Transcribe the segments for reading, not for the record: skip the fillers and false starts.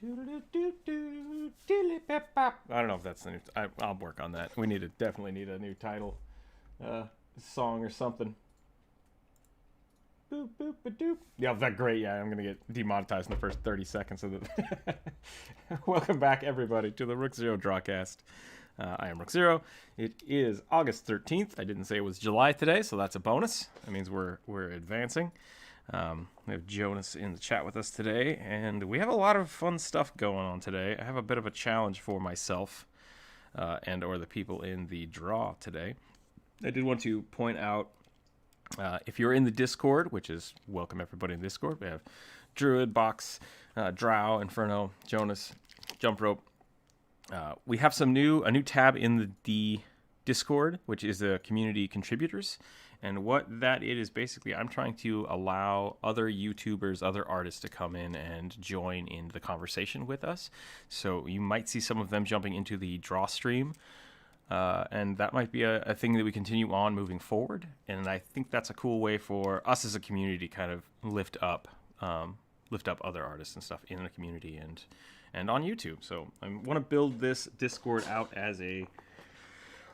I don't know if that's the new. I'll work on that. We definitely need a new title, song or something. Boop boop ba doop. Yeah, that's great. Yeah, I'm gonna get demonetized in the first 30 seconds of the. Welcome back, everybody, to the Rookzer0 Drawcast. I am Rookzer0. It is August 13th. I didn't say it was July today, so that's a bonus. That means we're advancing. We have Jonas in the chat with us today, and we have a lot of fun stuff going on today. I have a bit of a challenge for myself and or the people in the draw today. I did want to point out, if you're in the Discord, which is welcome everybody in the Discord, we have Druid, Box, Drow, Inferno, Jonas, Jump Rope. We have a new tab in the Discord, which is the community contributors. And what that is basically, I'm trying to allow other YouTubers, other artists to come in and join in the conversation with us. So you might see some of them jumping into the draw stream. And that might be a thing that we continue on moving forward. And I think that's a cool way for us as a community to kind of lift up other artists and stuff in the community and on YouTube. So I want to build this Discord out as a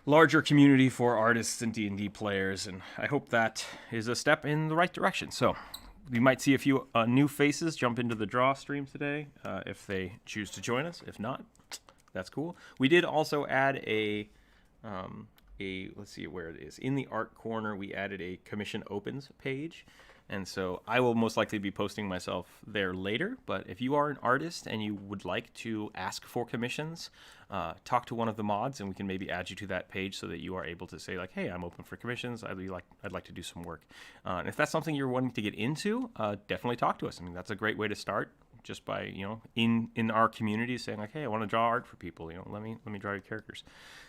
larger community for artists and D&D players, and I hope that is a step in the right direction. So you might see a few new faces jump into the draw stream today if they choose to join us. If not, that's cool. We did also add a let's see where it is. In the art corner, we added a commission opens page. And so I will most likely be posting myself there later. But if you are an artist and you would like to ask for commissions, talk to one of the mods and we can maybe add you to that page so that you are able to say like, hey, I'm open for commissions. I'd like to do some work. And if that's something you're wanting to get into, definitely talk to us. I mean, that's a great way to start, just by, in our community saying like, hey, I want to draw art for people. Let me draw your characters.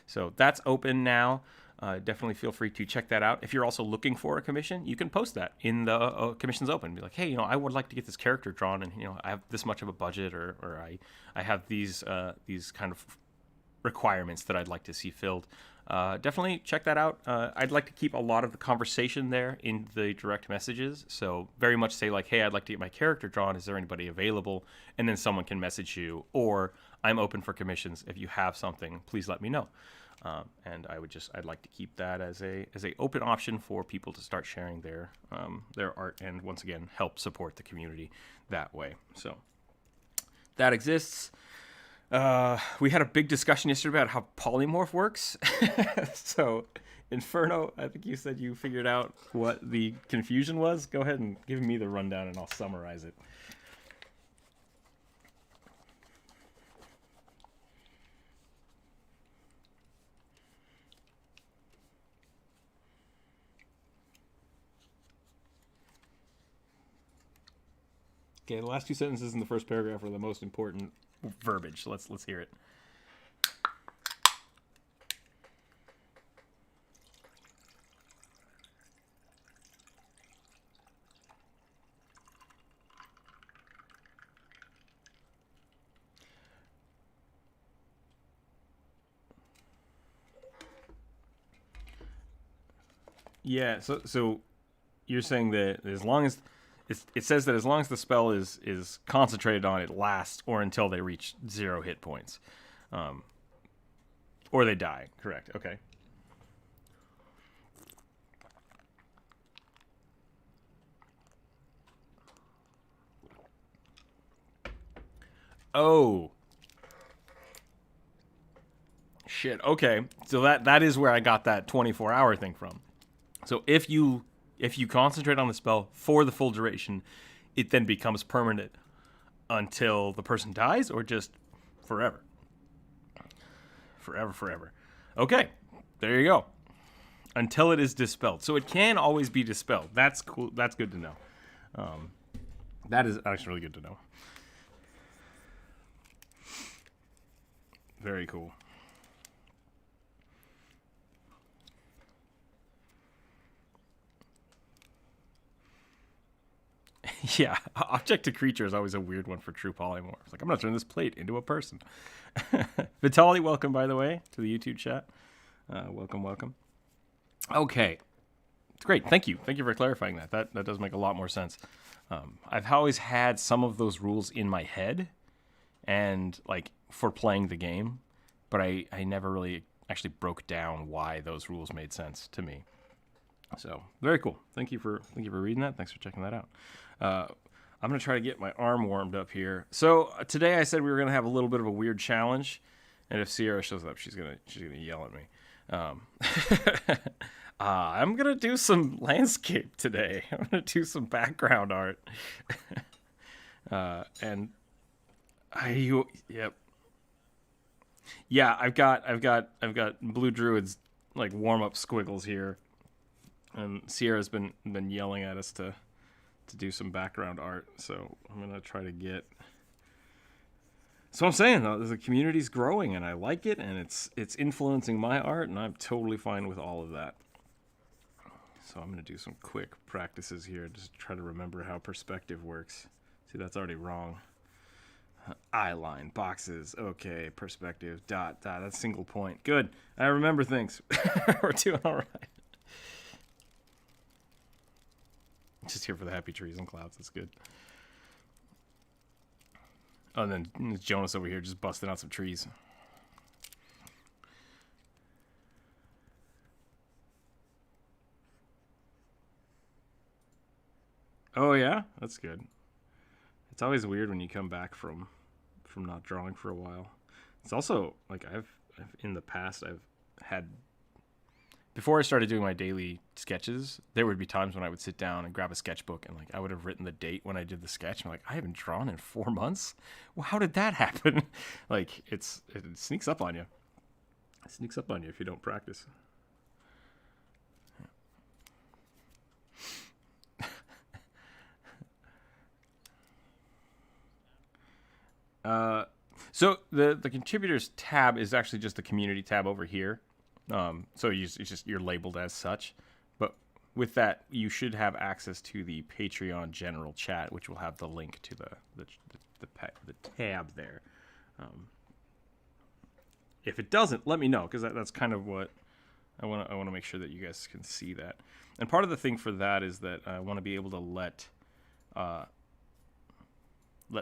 So that's open now. Definitely feel free to check that out. If you're also looking for a commission, you can post that in the commissions open. Be like, hey, I would like to get this character drawn, and I have this much of a budget, or I have these kind of requirements that I'd like to see filled. Definitely check that out. I'd like to keep a lot of the conversation there in the direct messages. So very much say like, hey, I'd like to get my character drawn. Is there anybody available? And then someone can message you, or I'm open for commissions. If you have something, please let me know. And I'd like to keep that as a open option for people to start sharing their art, and once again help support the community that way. So that exists. We had a big discussion yesterday about how polymorph works. So Inferno, I think you said you figured out what the confusion was. Go ahead and give me the rundown and I'll summarize it. Okay, the last two sentences in the first paragraph are the most important verbiage. So let's hear it. Yeah, so you're saying that as long as it says that as long as the spell is concentrated on, it lasts or until they reach 0 hit points, or they die. Correct. Okay. Oh. Shit. Okay. So that is where I got that 24-hour thing from. So if you concentrate on the spell for the full duration, it then becomes permanent until the person dies, or just forever? Forever. Okay, there you go. Until it is dispelled. So it can always be dispelled. That's cool. That's good to know. That is actually really good to know. Very cool. Yeah, object to creature is always a weird one for true polymorphs. Like, I'm going to turn this plate into a person. Vitaly, welcome, by the way, to the YouTube chat. Welcome. Okay. It's great. Thank you. Thank you for clarifying that. That does make a lot more sense. I've always had some of those rules in my head, and like for playing the game, but I never really actually broke down why those rules made sense to me. So very cool. Thank you for reading that. Thanks for checking that out. I'm gonna try to get my arm warmed up here. So today I said we were gonna have a little bit of a weird challenge, and if Sierra shows up, she's gonna yell at me. I'm gonna do some landscape today. I'm gonna do some background art, and yep, yeah. I've got Blue Druid's like warm up squiggles here, and Sierra's been yelling at us to do some background art. So I'm gonna try to get. So I'm saying though, the community's growing, and I like it, and it's influencing my art, and I'm totally fine with all of that. So I'm gonna do some quick practices here, just try to remember how perspective works. See, that's already wrong. Eye line, boxes, okay, perspective, dot, that's single point. Good, I remember things. We're doing all right. Just here for the happy trees and clouds, that's good. Oh, and then Jonas over here just busting out some trees. Oh yeah, that's good. It's always weird when you come back from not drawing for a while. It's also like I've in the past I've had, before I started doing my daily sketches, there would be times when I would sit down and grab a sketchbook and like I would have written the date when I did the sketch. And I'm like, I haven't drawn in 4 months. Well, how did that happen? Like it sneaks up on you. It sneaks up on you if you don't practice. So the contributors tab is actually just the community tab over here. So it's just you're labeled as such, but with that you should have access to the Patreon general chat, which will have the link to the tab there. If it doesn't, let me know, because that's kind of what I want to make sure that you guys can see that. And part of the thing for that is that I want to be able to let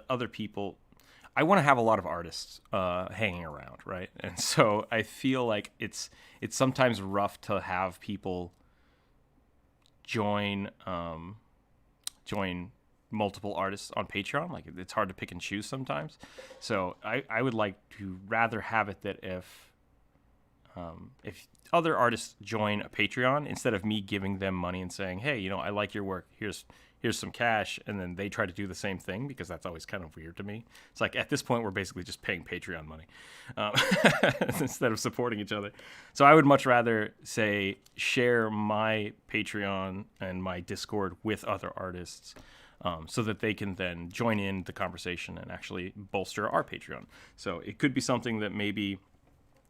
other people. I want to have a lot of artists hanging around, right? And so I feel like it's sometimes rough to have people join multiple artists on Patreon. Like it's hard to pick and choose sometimes. So I would like to rather have it that if other artists join a Patreon, instead of me giving them money and saying, hey, I like your work, here's some cash, and then they try to do the same thing, because that's always kind of weird to me. It's like, at this point, we're basically just paying Patreon money instead of supporting each other. So I would much rather say share my Patreon and my Discord with other artists, so that they can then join in the conversation and actually bolster our Patreon. So it could be something that maybe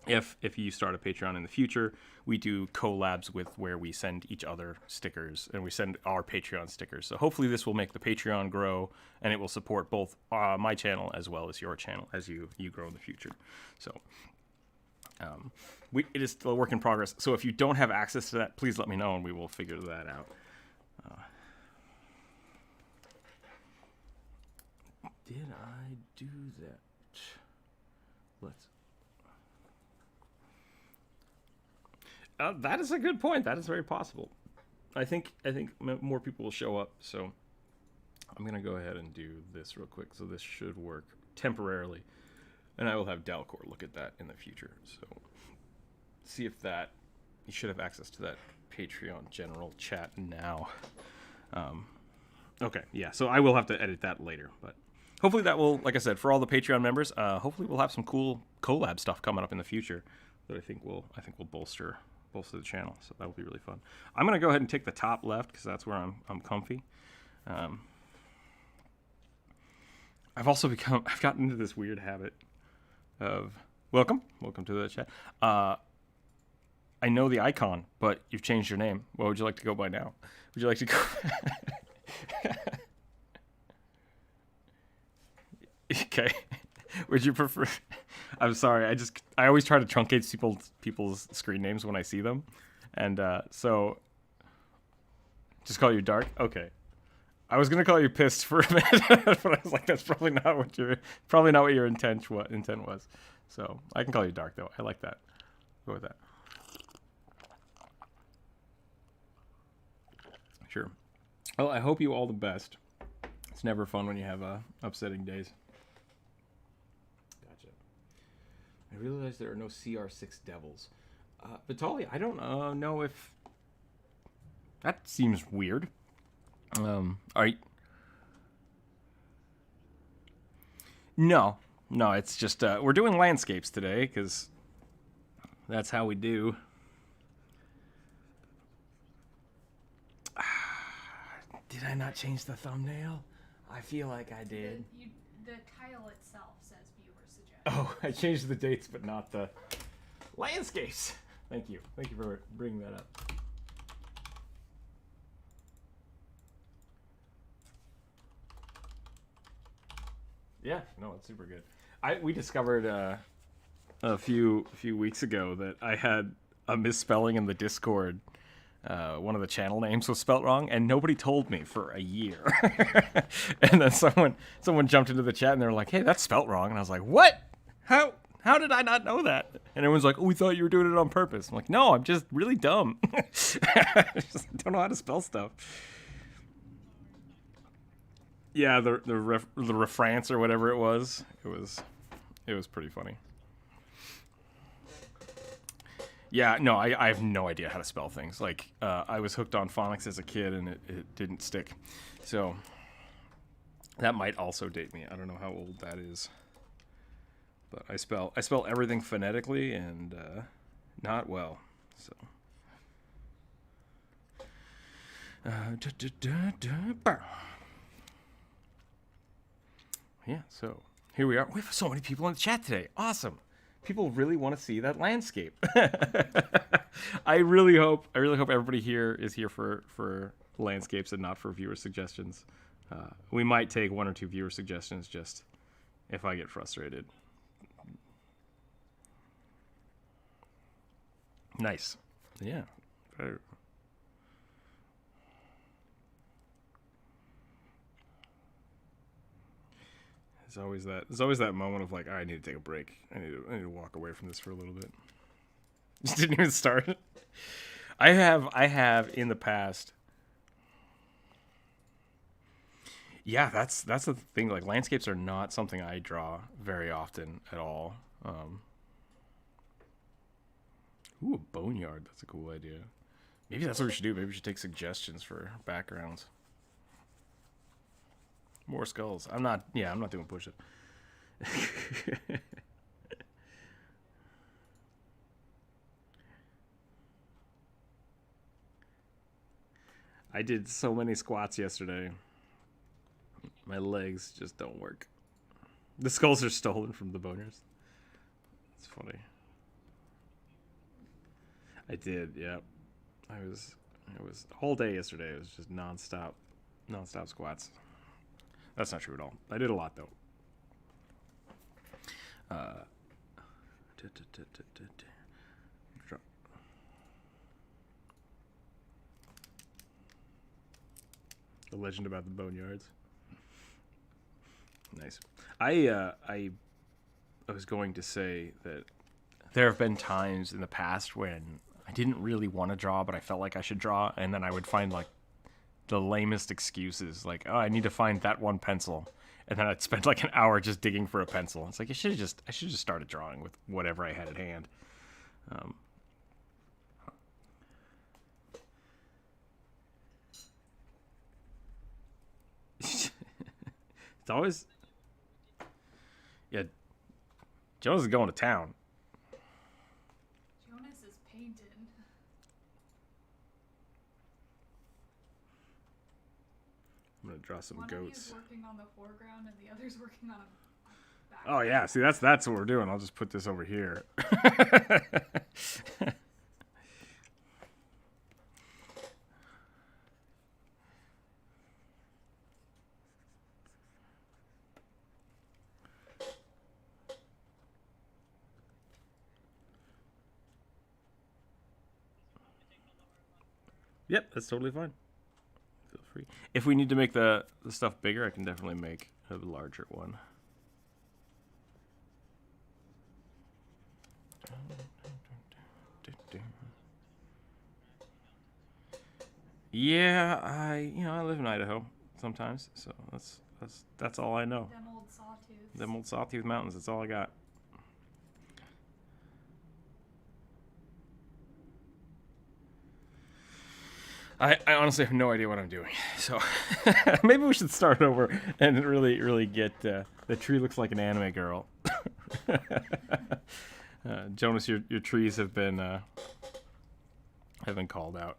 if you start a Patreon in the future, we do collabs with where we send each other stickers, and we send our Patreon stickers. So hopefully this will make the Patreon grow, and it will support both my channel as well as your channel as you grow in the future. So it is still a work in progress. So if you don't have access to that, please let me know, and we will figure that out. Did I do that? Let's. That is a good point. That is very possible. I think more people will show up. So I'm gonna go ahead and do this real quick. So this should work temporarily, and I will have Dalcor look at that in the future. So see if that, you should have access to that Patreon general chat now. Okay, yeah. So I will have to edit that later, but hopefully that will, like I said, for all the Patreon members, hopefully we'll have some cool collab stuff coming up in the future that I think will bolster the channel. So that will be really fun. I'm gonna go ahead and take the top left, because that's where I'm comfy. I've gotten into this weird habit of welcome to the chat. I know the icon, but you've changed your name. What would you like to go by now? Would you like to go? Okay. Would you prefer? I'm sorry. I always try to truncate people's screen names when I see them, and so just call you Dark. Okay. I was gonna call you pissed for a minute, but I was like, that's probably not what your intent was. So I can call you dark though. I like that. Go with that. Sure. Well, I hope you all the best. It's never fun when you have upsetting days. Gotcha. I realize there are no CR6 devils. Vitaly, I don't know if that seems weird. Are you... No, it's just we're doing landscapes today because that's how we do. Did I not change the thumbnail? I feel like I did. The title itself says viewer suggestion. Oh, I changed the dates, but not the landscapes. Thank you for bringing that up. Yeah, no, it's super good. We discovered a few weeks ago that I had a misspelling in the Discord. One of the channel names was spelt wrong, and nobody told me for a year. And then someone jumped into the chat and they were like, "Hey, that's spelt wrong." And I was like, "What? How did I not know that?" And everyone's like, "Oh, we thought you were doing it on purpose." I'm like, "No, I'm just really dumb. I just don't know how to spell stuff." Yeah, the refrance or whatever it was pretty funny. Yeah, no, I have no idea how to spell things. Like, I was hooked on phonics as a kid, and it didn't stick. So that might also date me. I don't know how old that is. But I spell everything phonetically and not well. So. Yeah, so here we are. We have so many people in the chat today. Awesome. People really want to see that landscape. I really hope everybody here is here for landscapes and not for viewer suggestions. We might take one or two viewer suggestions just if I get frustrated. Nice. Yeah. There's always that moment of like, I need to take a break. I need to walk away from this for a little bit. Just didn't even start. I have in the past. Yeah, that's the thing. Like, landscapes are not something I draw very often at all. Ooh, a boneyard. That's a cool idea. Maybe that's what we should do. Maybe we should take suggestions for backgrounds. More skulls. I'm not doing push-up. I did so many squats yesterday. My legs just don't work. The skulls are stolen from the boners. It's funny. I did, yeah. It was the whole day yesterday. It was just non-stop squats. That's not true at all. I did a lot though. The legend about the boneyards. Nice. I was going to say that there have been times in the past when I didn't really want to draw, but I felt like I should draw, and then I would find like the lamest excuses, like, oh, I need to find that one pencil, and then I'd spend like an hour just digging for a pencil. It's like I should have just started drawing with whatever I had at hand. It's always, yeah. Jonas is going to town. Jonas is painted. I'm gonna draw some One goats. One of you is working on the foreground and the other's working on a background. Oh yeah, see that's what we're doing. I'll just put this over here. Yep, that's totally fine. Feel free. If we need to make the stuff bigger, I can definitely make a larger one. Yeah, I live in Idaho sometimes, so that's all I know. Them old sawtooths. Them old Sawtooth Mountains, that's all I got. I honestly have no idea what I'm doing, so maybe we should start over and really get the tree looks like an anime girl. Jonas, your trees have been called out.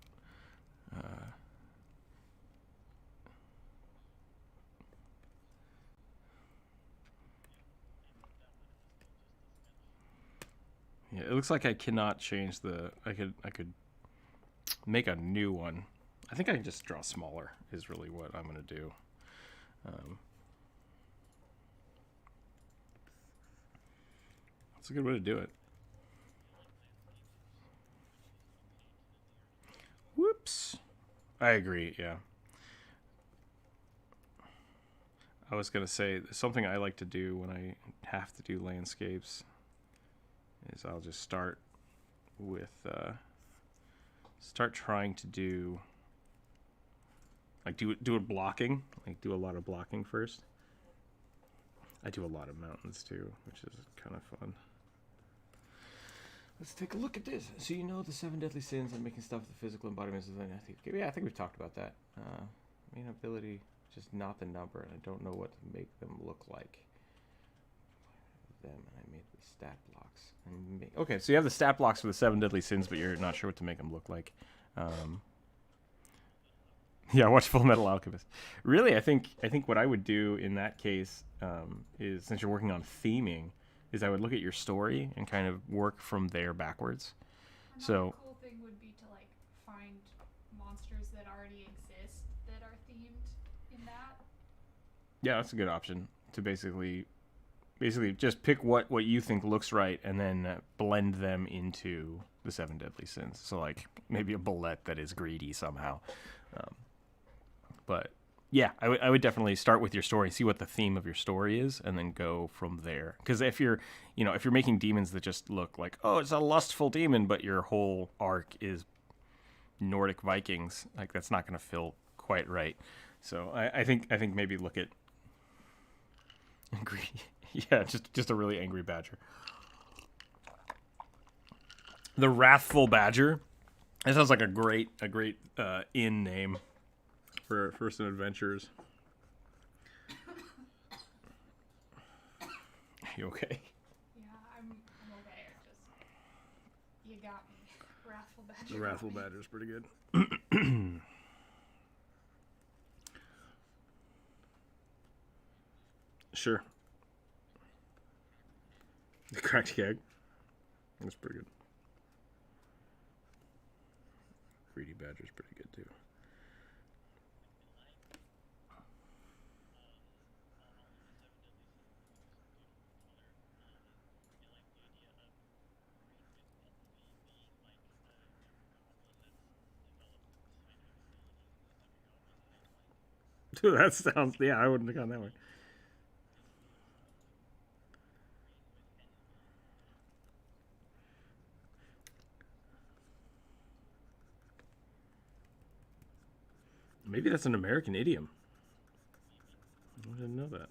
Yeah, it looks like I cannot change the. I could make a new one. I think I can just draw smaller. Is really what I'm gonna do. That's a good way to do it. Whoops. I agree. Yeah. I was gonna say something I like to do when I have to do landscapes is I'll just start with start trying to do like do it blocking, like do a lot of blocking first. I do a lot of mountains too, which is kind of fun. Let's take a look at this. So you know the 7 deadly sins and making stuff the physical embodiments of I think we've talked about that. Main ability, just not the number, and I don't know what to make them look like. Them, and I made the stat blocks. Okay, so you have the stat blocks for the 7 deadly sins, but you're not sure what to make them look like. Yeah, watch Full Metal Alchemist. Really, I think what I would do in that case is, since you're working on theming, is I would look at your story and kind of work from there backwards. Another cool thing would be to like find monsters that already exist that are themed in that. Yeah, that's a good option to basically just pick what you think looks right and then blend them into the 7 deadly sins. So like maybe a bullet that is greedy somehow. But yeah, I would definitely start with your story, see what the theme of your story is, and then go from there. Because if you're making demons that just look like, oh, it's a lustful demon, but your whole arc is Nordic Vikings, like that's not going to feel quite right. So I think maybe look at yeah, just a really angry badger. The Wrathful Badger. That sounds like a great inn name for some adventures. You okay? Yeah, I'm okay. You got me. Wrathful Badger. The Wrathful Badger is pretty good. Sure. The cracked keg. That's pretty good. Greedy Badger's pretty good too. Dude, that sounds... Yeah, I wouldn't have gone that way. Maybe that's an American idiom. I didn't know that.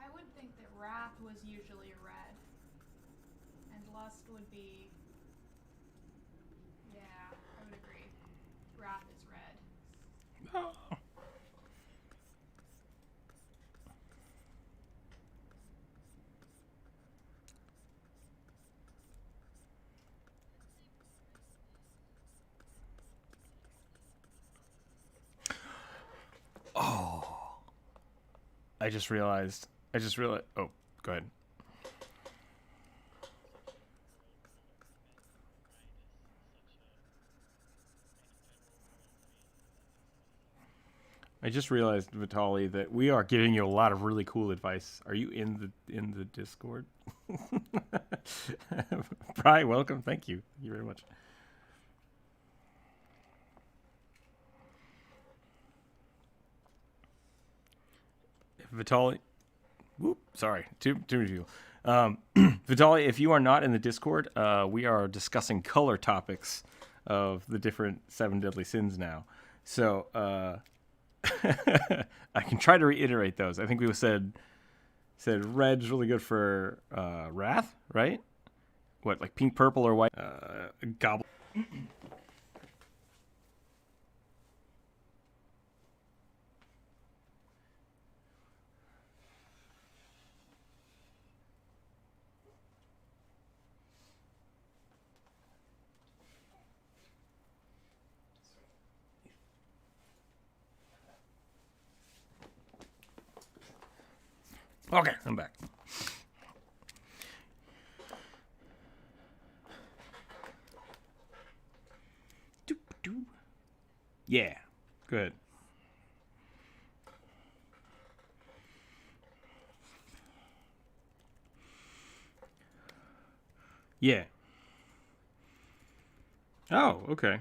I would think that wrath was usually red. And lust would be... Yeah, I would agree. Wrath is red. Oh. Oh. I just realized. Oh, go ahead. I just realized, Vitali, that we are giving you a lot of really cool advice. Are you in the Discord? Bri, welcome. Thank you. Thank you very much. Vitali, whoop, sorry, too many people. Vitali, if you are not in the Discord, we are discussing color topics of the different 7 deadly sins now. So I can try to reiterate those. I think we said red's really good for wrath, right? What, like pink, purple, or white? Goblin. Okay, I'm back. Yeah, good. Yeah. Oh, okay.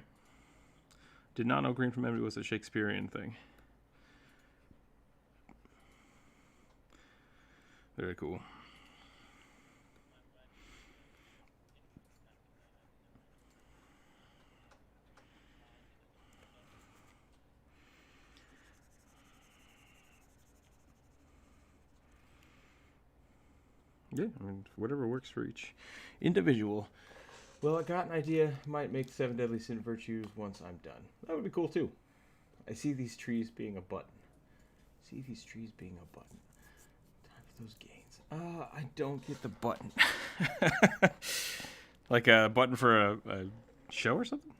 Did not know Green from Envy was a Shakespearean thing. Very cool. Yeah, I mean, whatever works for each individual. Well, I got an idea. Might make 7 deadly sin virtues once I'm done. That would be cool too. I see these trees being a button. See these trees being a button. Time for those gains. I don't get the button. Like a button for a show or something?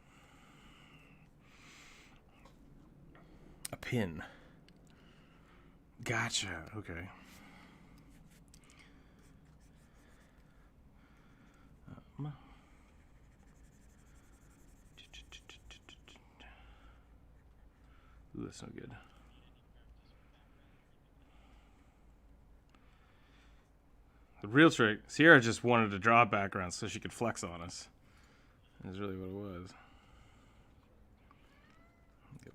A pin. Gotcha. Okay. Ooh, that's no good. The real trick, Sierra just wanted to draw backgrounds so she could flex on us. That's really what it was. Yep.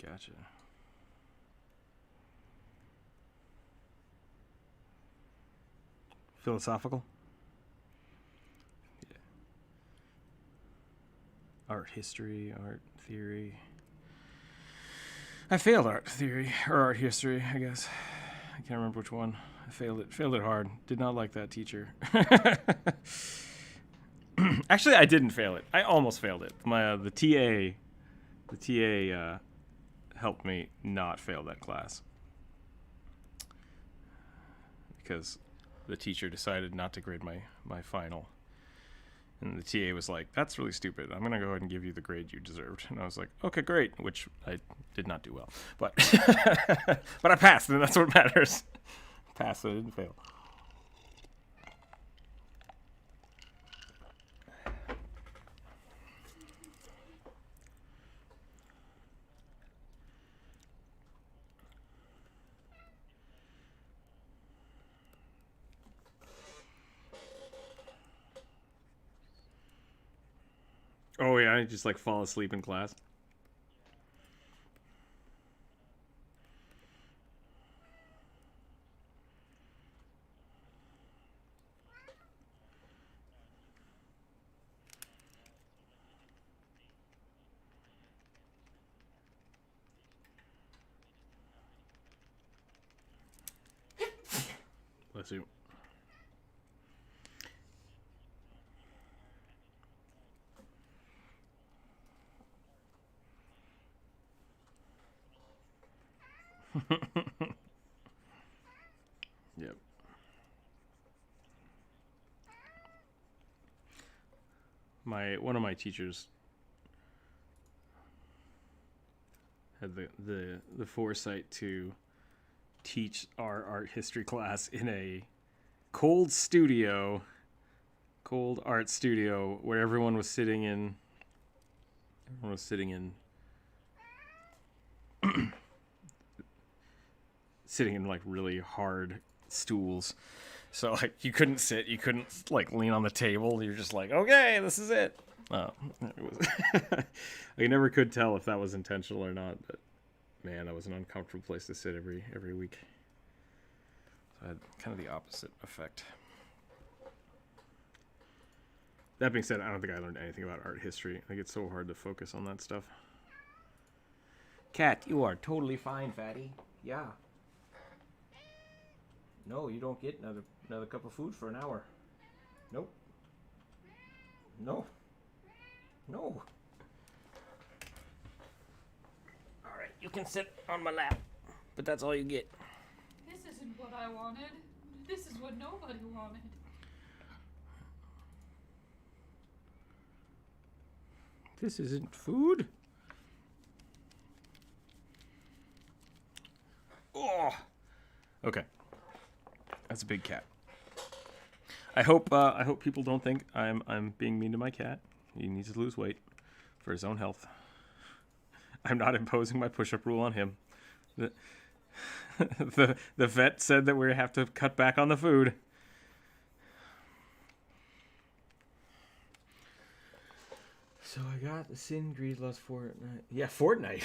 Gotcha. Philosophical? Yeah. Art history, art theory. I failed art theory, or art history, I guess. I can't remember which one. I failed it hard. Did not like that teacher. Actually, I didn't fail it. I almost failed it. The TA helped me not fail that class because the teacher decided not to grade my final, and the TA was like, "That's really stupid. I'm gonna go ahead and give you the grade you deserved." And I was like, "Okay, great," which I did not do well, but but I passed, and that's what matters. Passed, so I didn't fail. Oh yeah, I just like fall asleep in class. Bless you. Yep. One of my teachers had the foresight to teach our art history class in a cold art studio where everyone was sitting in sitting in like really hard stools. So like you couldn't sit, you couldn't like lean on the table. You're just like, okay, this is it. It was I never could tell if that was intentional or not, but man, that was an uncomfortable place to sit every week. So I had kind of the opposite effect. That being said, I don't think I learned anything about art history. Like it's so hard to focus on that stuff. Cat, you are totally fine, fatty. Yeah. No, you don't get another cup of food for an hour. Nope. No. No. All right, you can sit on my lap, but that's all you get. This isn't what I wanted. This is what nobody wanted. This isn't food. Oh. Okay. That's a big cat. I hope people don't think I'm being mean to my cat. He needs to lose weight for his own health. I'm not imposing my push-up rule on him. The vet said that we have to cut back on the food. So I got the Sin, Greed, Lust, Fortnite. Yeah, Fortnite.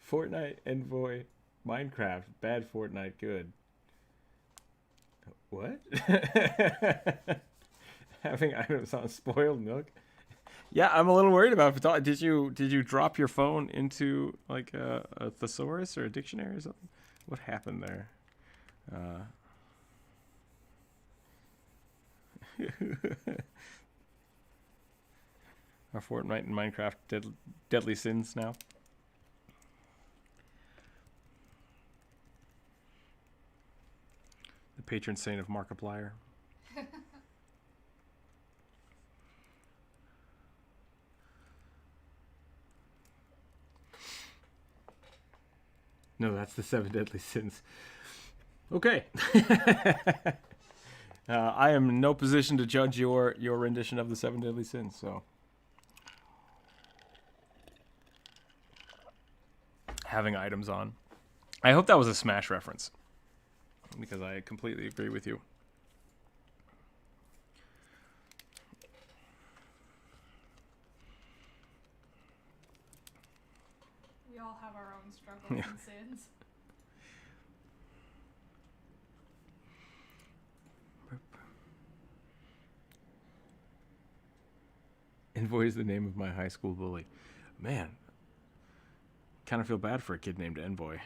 Fortnite, Envoy, Minecraft. Bad Fortnite, good. What? Having items on spoiled milk? Yeah, I'm a little worried about it. Did you drop your phone into like a thesaurus or a dictionary or something? What happened there? Are Fortnite and Minecraft deadly sins now? The patron saint of Markiplier. No, that's the 7 deadly sins. Okay. I am in no position to judge your rendition of the 7 deadly sins, so. Having items on. I hope that was a Smash reference, because I completely agree with you. We all have our own struggles and sins. Envoy is the name of my high school bully. Man, kind of feel bad for a kid named Envoy.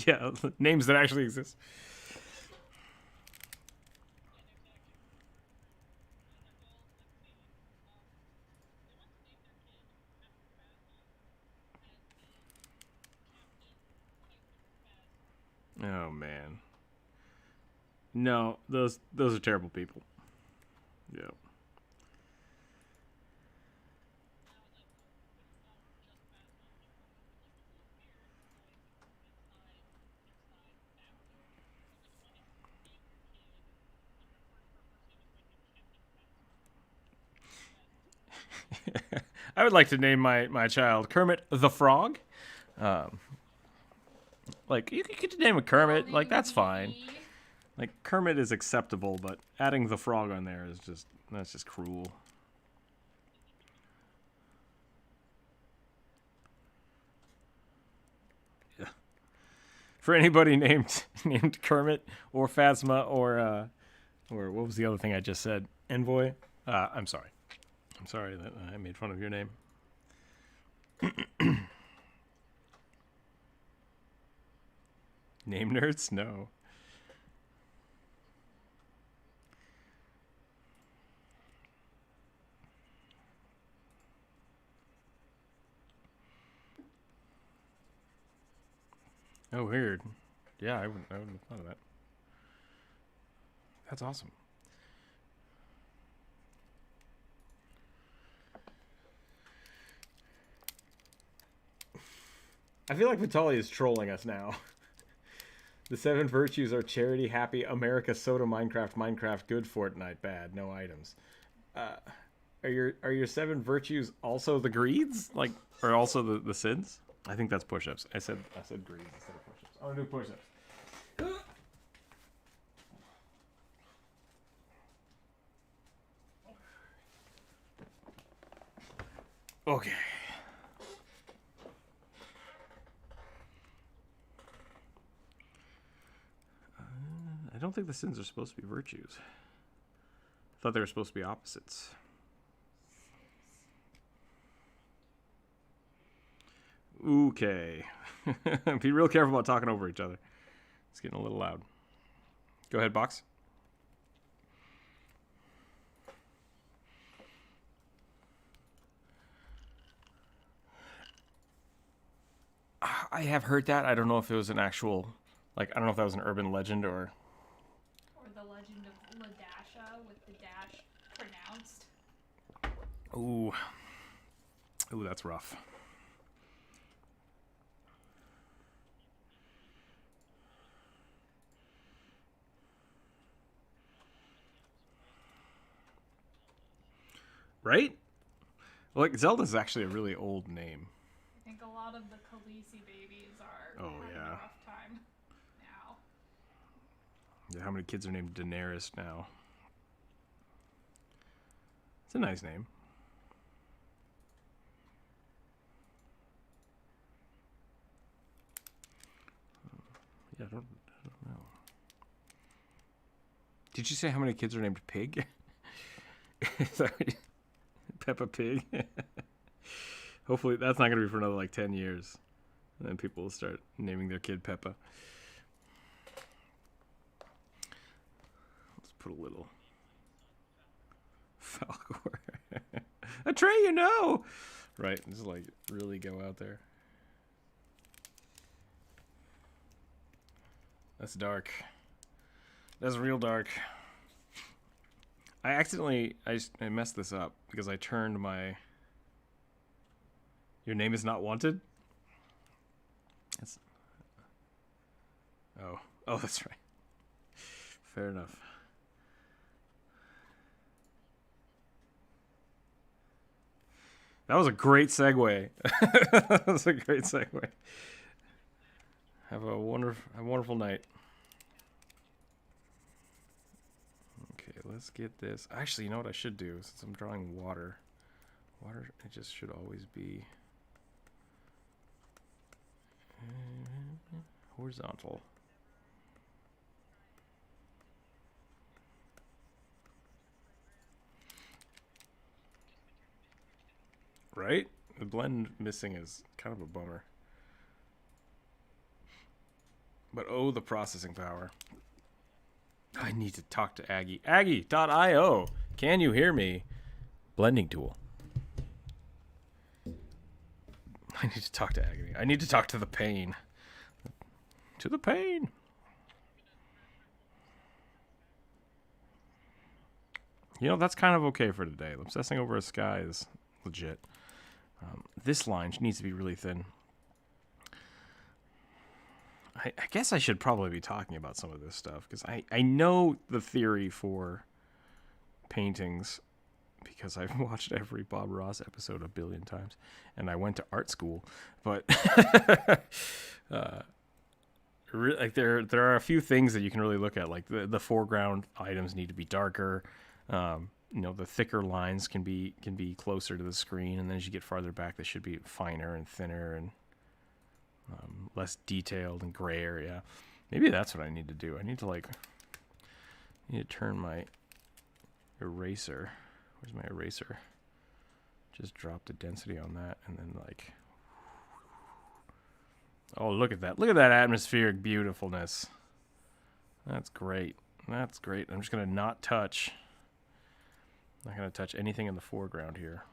Yeah, names that actually exist. Oh man. No, those are terrible people. Yeah. I would like to name my child Kermit the Frog. Like you could name it Kermit, like that's fine. Like Kermit is acceptable, but adding the frog on there is that's just cruel. Yeah. For anybody named Kermit or Phasma or what was the other thing I just said? Envoy. I'm sorry. I'm sorry that I made fun of your name. Name nerds? No. Oh, weird. Yeah, I wouldn't have thought of that. That's awesome. I feel like Vitali is trolling us now. The 7 virtues are charity, happy, America, soda, Minecraft, good, Fortnite, bad, no items. Are your 7 virtues also the greeds? Like, or also the sins? I think that's push-ups. I said greeds instead of push-ups. I want to do push-ups. Okay. I don't think the sins are supposed to be virtues. I thought they were supposed to be opposites. Okay. Be real careful about talking over each other. It's getting a little loud. Go ahead, Box. I have heard that. I don't know if it was an actual, like, I don't know if that was an urban legend or the legend of Ladasha with the dash pronounced. Ooh. Ooh, that's rough. Right? Like, Zelda's actually a really old name. I think a lot of the Khaleesi babies are having a rough time now. Yeah, how many kids are named Daenerys now? It's a nice name. Yeah, I don't know. Did you say how many kids are named Pig? Sorry. Peppa Pig? Hopefully that's not going to be for another like 10 years. And then people will start naming their kid Peppa. Let's put a little Falcor. A tray, you know! Right, just like really go out there. That's dark. That's real dark. I messed this up because I turned my... Your name is not wanted? That's... Oh, that's right. Fair enough. That was a great segue. That was a great segue. Have a wonderful night. Okay, let's get this. Actually, you know what I should do? Since I'm drawing water, it just should always be horizontal. Right? The blend missing is kind of a bummer. But oh, the processing power. I need to talk to Aggie. Aggie.io. Can you hear me? Blending tool. I need to talk to Aggie. I need to talk to the pain. To the pain. You know, that's kind of okay for today. Obsessing over a sky is legit. This line needs to be really thin. I guess I should probably be talking about some of this stuff because I know the theory for paintings because I've watched every Bob Ross episode a billion times and I went to art school, but like there are a few things that you can really look at, like the foreground items need to be darker. You know, the thicker lines can be closer to the screen, and then as you get farther back, they should be finer and thinner and less detailed and gray area. Maybe that's what I need to do. I need to turn my eraser. Where's my eraser? Just drop the density on that, and then like, oh, look at that. Look at that atmospheric beautifulness. That's great. That's great. I'm just going to not touch. Not going to touch anything in the foreground here.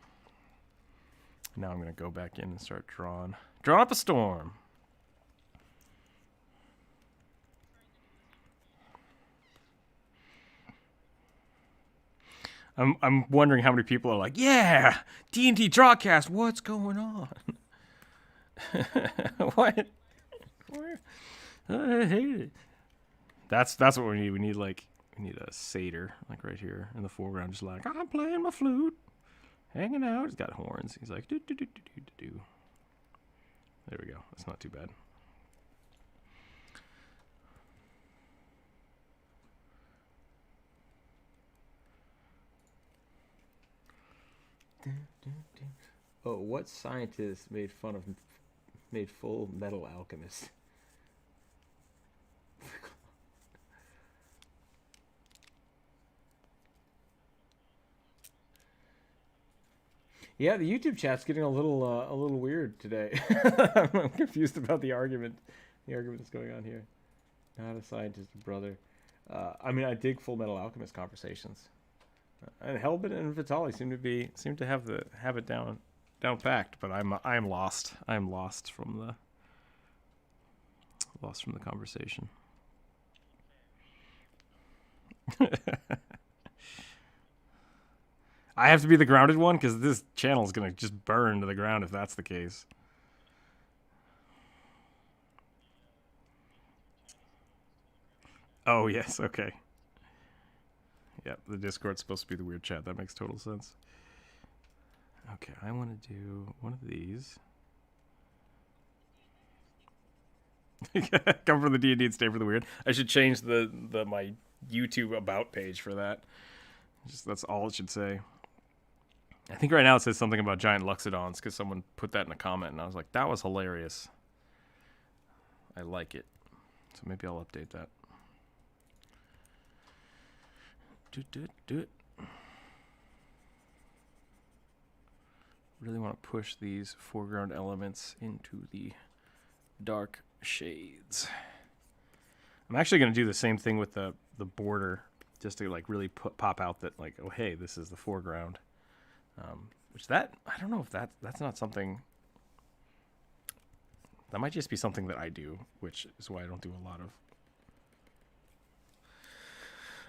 Now I'm going to go back in and start drawing. Draw up a storm. I'm wondering how many people are like, yeah, D&D Drawcast, what's going on? What? I hate it. That's what we need. We need a satyr, like right here in the foreground, just like, I'm playing my flute, hanging out. He's got horns. He's like, do do do do do do. There we go. That's not too bad. Oh, what scientist made full metal alchemist? Yeah, the YouTube chat's getting a little weird today. I'm confused about the argument. The argument that's going on here. Not a scientist, brother. I mean, I dig Full Metal Alchemist conversations. And Helbit and Vitali seem to have it down packed, but I'm lost. I'm lost from the conversation. I have to be the grounded one because this channel is gonna just burn to the ground if that's the case. Oh yes, okay. Yep, the Discord's supposed to be the weird chat. That makes total sense. Okay, I want to do one of these. Come from the D&D and stay for the weird. I should change my YouTube about page for that. That's all it should say. I think right now it says something about giant Luxodons because someone put that in a comment and I was like, that was hilarious. I like it. So maybe I'll update that. Do it. Really want to push these foreground elements into the dark shades. I'm actually going to do the same thing with the border, just to like really pop out that like, oh hey, this is the foreground. I don't know if that's not something. That might just be something that I do, which is why I don't do a lot of.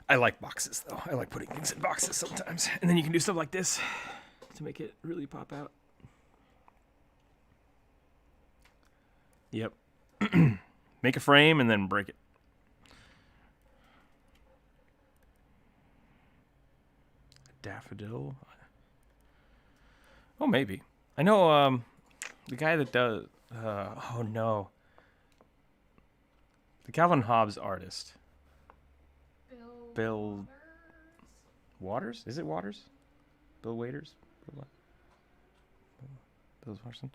I like boxes though. I like putting things in boxes sometimes, and then you can do stuff like this to make it really pop out. Yep. Make a frame and then break it. Daffodil. Oh, maybe. I know the guy that does. Oh no. The Calvin Hobbes artist. Bill Waters? Is it Waters? Bill Waiters? Bill Watson?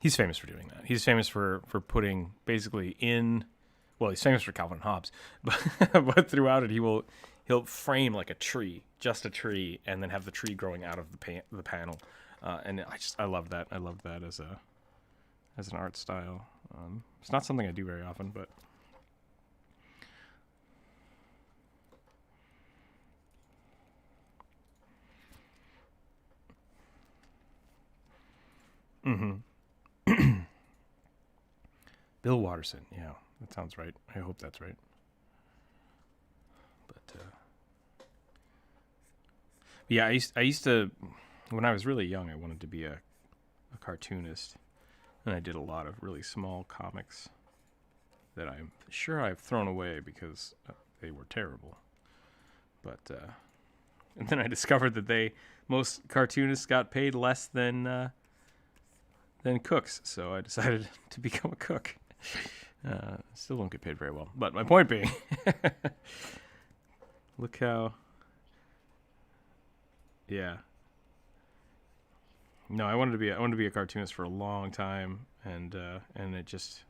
He's famous for doing that. He's famous for putting basically in. Well, he's famous for Calvin Hobbes, but throughout it he'll frame like a tree, just a tree, and then have the tree growing out of the panel. And I love that. I love that as an art style. It's not something I do very often, but. Mm-hmm. Bill Watterson, yeah, that sounds right. I hope that's right. But yeah, I used to, when I was really young, I wanted to be a cartoonist, and I did a lot of really small comics that I'm sure I've thrown away because they were terrible. But and then I discovered that most cartoonists got paid less than cooks, so I decided to become a cook. Still don't get paid very well, but my point being, look how, yeah. No, I wanted to be a cartoonist for a long time, and it just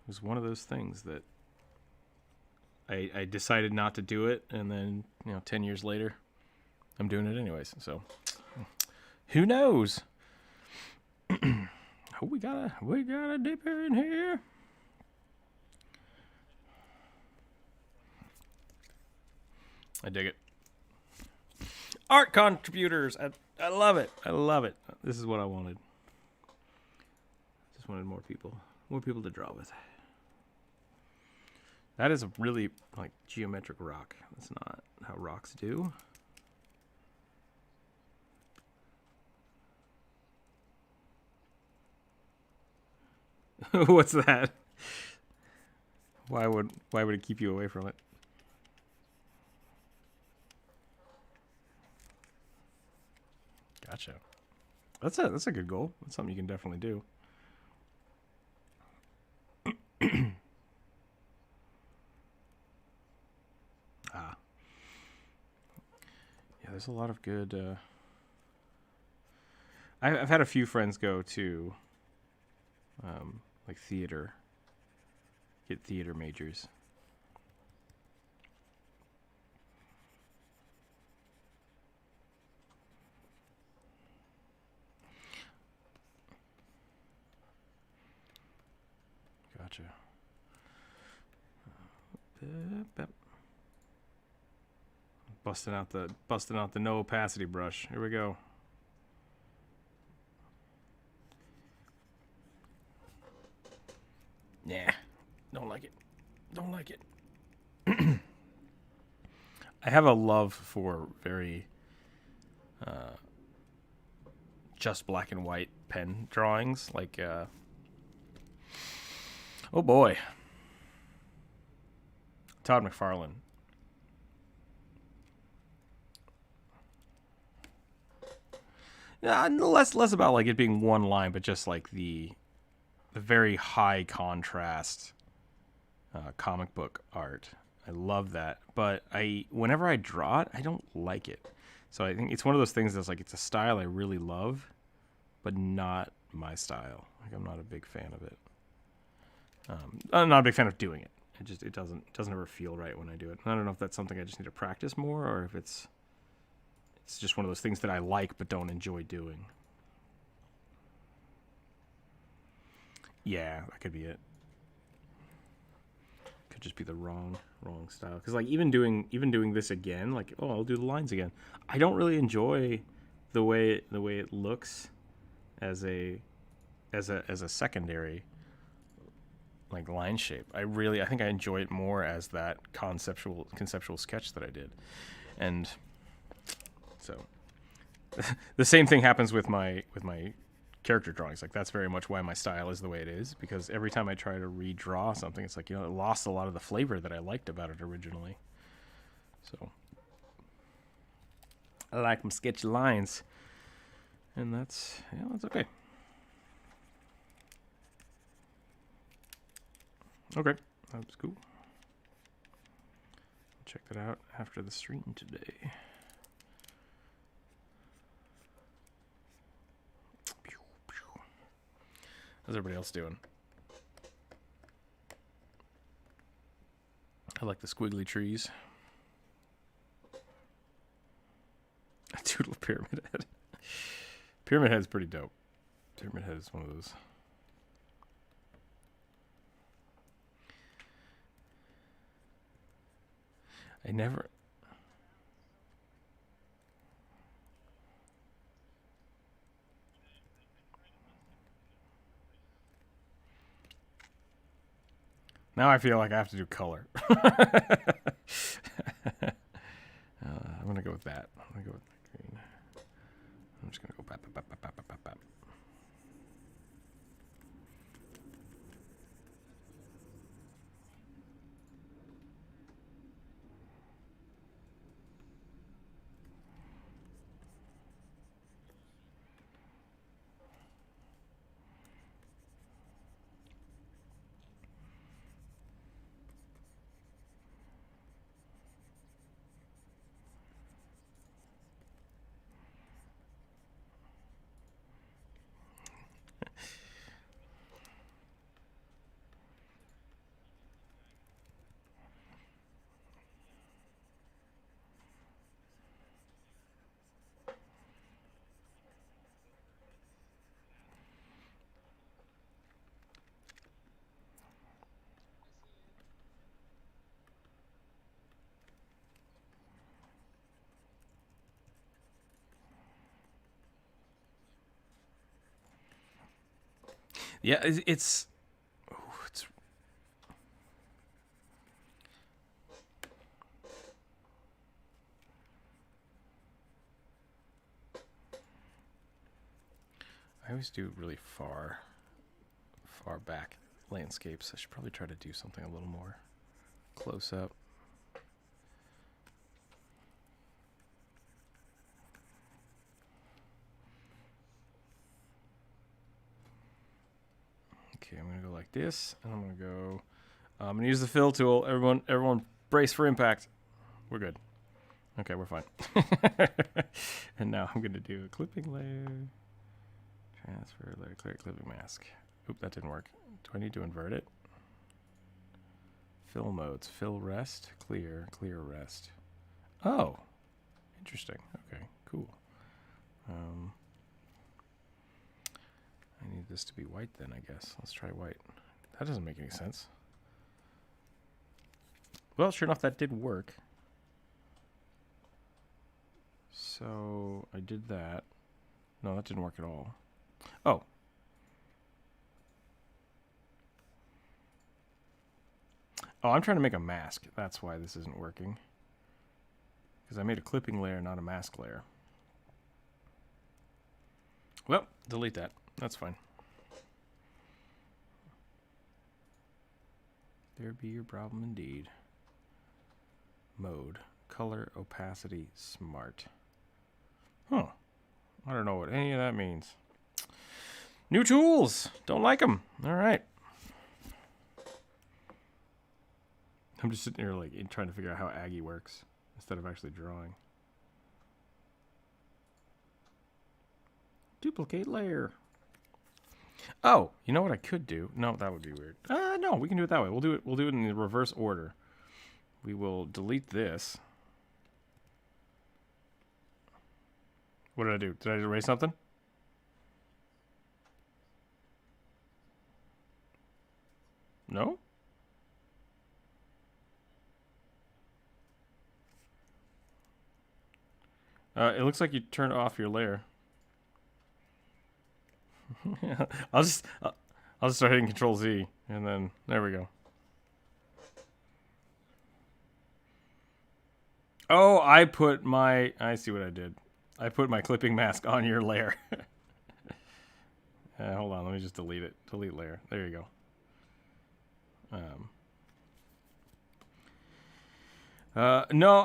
was one of those things that I decided not to do it, and then 10 years later, I'm doing it anyways. So who knows? Oh, we got a dipper in here. I dig it. Art contributors. I love it. I love it. This is what I wanted. Just wanted more people to draw with. That is a really like geometric rock. That's not how rocks do. What's that? Why would it keep you away from it? Gotcha. That's a good goal. That's something you can definitely do. Ah. Yeah, there's a lot of good I've had a few friends go to like theater, get theater majors. Gotcha. Busting out the no opacity brush. Here we go. Nah, don't like it. Don't like it. I have a love for very just black and white pen drawings. Like, oh boy, Todd McFarlane. Yeah, less about like it being one line, but just like the very high contrast comic book art. I love that, but whenever I draw it, I don't like it. So I think it's one of those things that's like it's a style I really love, but not my style. Like I'm not a big fan of it. I'm not a big fan of doing it. It doesn't ever feel right when I do it. I don't know if that's something I just need to practice more, or if it's just one of those things that I like but don't enjoy doing. Yeah, that could be it. Could just be the wrong style. Because like even doing this again, like I'll do the lines again. I don't really enjoy the way it looks as a secondary like line shape. I think I enjoy it more as that conceptual sketch that I did. And so the same thing happens with my character drawings. Like that's very much why my style is the way it is, because every time I try to redraw something, it's like, it lost a lot of the flavor that I liked about it originally. So I like them sketchy lines, and that's okay. Okay, that's cool. Check that out after the stream today. How's everybody else doing? I like the squiggly trees. A doodle pyramid head. Pyramid head's pretty dope. Pyramid head is one of those. I never... Now I feel like I have to do color. I'm going to go with that. I'm going to go with green. I'm just going to go bap, bap, bap, bap, bap, bap, bap. Yeah, it's I always do really far back landscapes. I should probably try to do something a little more close up. Okay, I'm gonna go like this, and I'm gonna go. I'm gonna use the fill tool. Everyone, brace for impact. We're good. Okay, we're fine. And now I'm gonna do a clipping layer, transfer layer, clear clipping mask. Oop, that didn't work. Do I need to invert it? Fill modes: fill rest, clear, clear rest. Oh, interesting. Okay, cool. I need this to be white then, I guess. Let's try white. That doesn't make any sense. Well, sure enough, that did work. So I did that. No, that didn't work at all. Oh. Oh, I'm trying to make a mask. That's why this isn't working. Because I made a clipping layer, not a mask layer. Well, delete that. That's fine. There be your problem indeed. Mode. Color, opacity, smart. Huh. I don't know what any of that means. New tools. Don't like them. All right. I'm just sitting here like trying to figure out how Aggie works instead of actually drawing. Duplicate layer. Oh, you know what I could do? No, that would be weird. No, we can do it that way. We'll do it in the reverse order. We will delete this. What did I do? Did I erase something? No? It looks like you turned off your layer. I'll just start hitting Control Z, and then there we go. Oh, I see what I did. I put my clipping mask on your layer. Hold on, let me just delete it. Delete layer. There you go. No,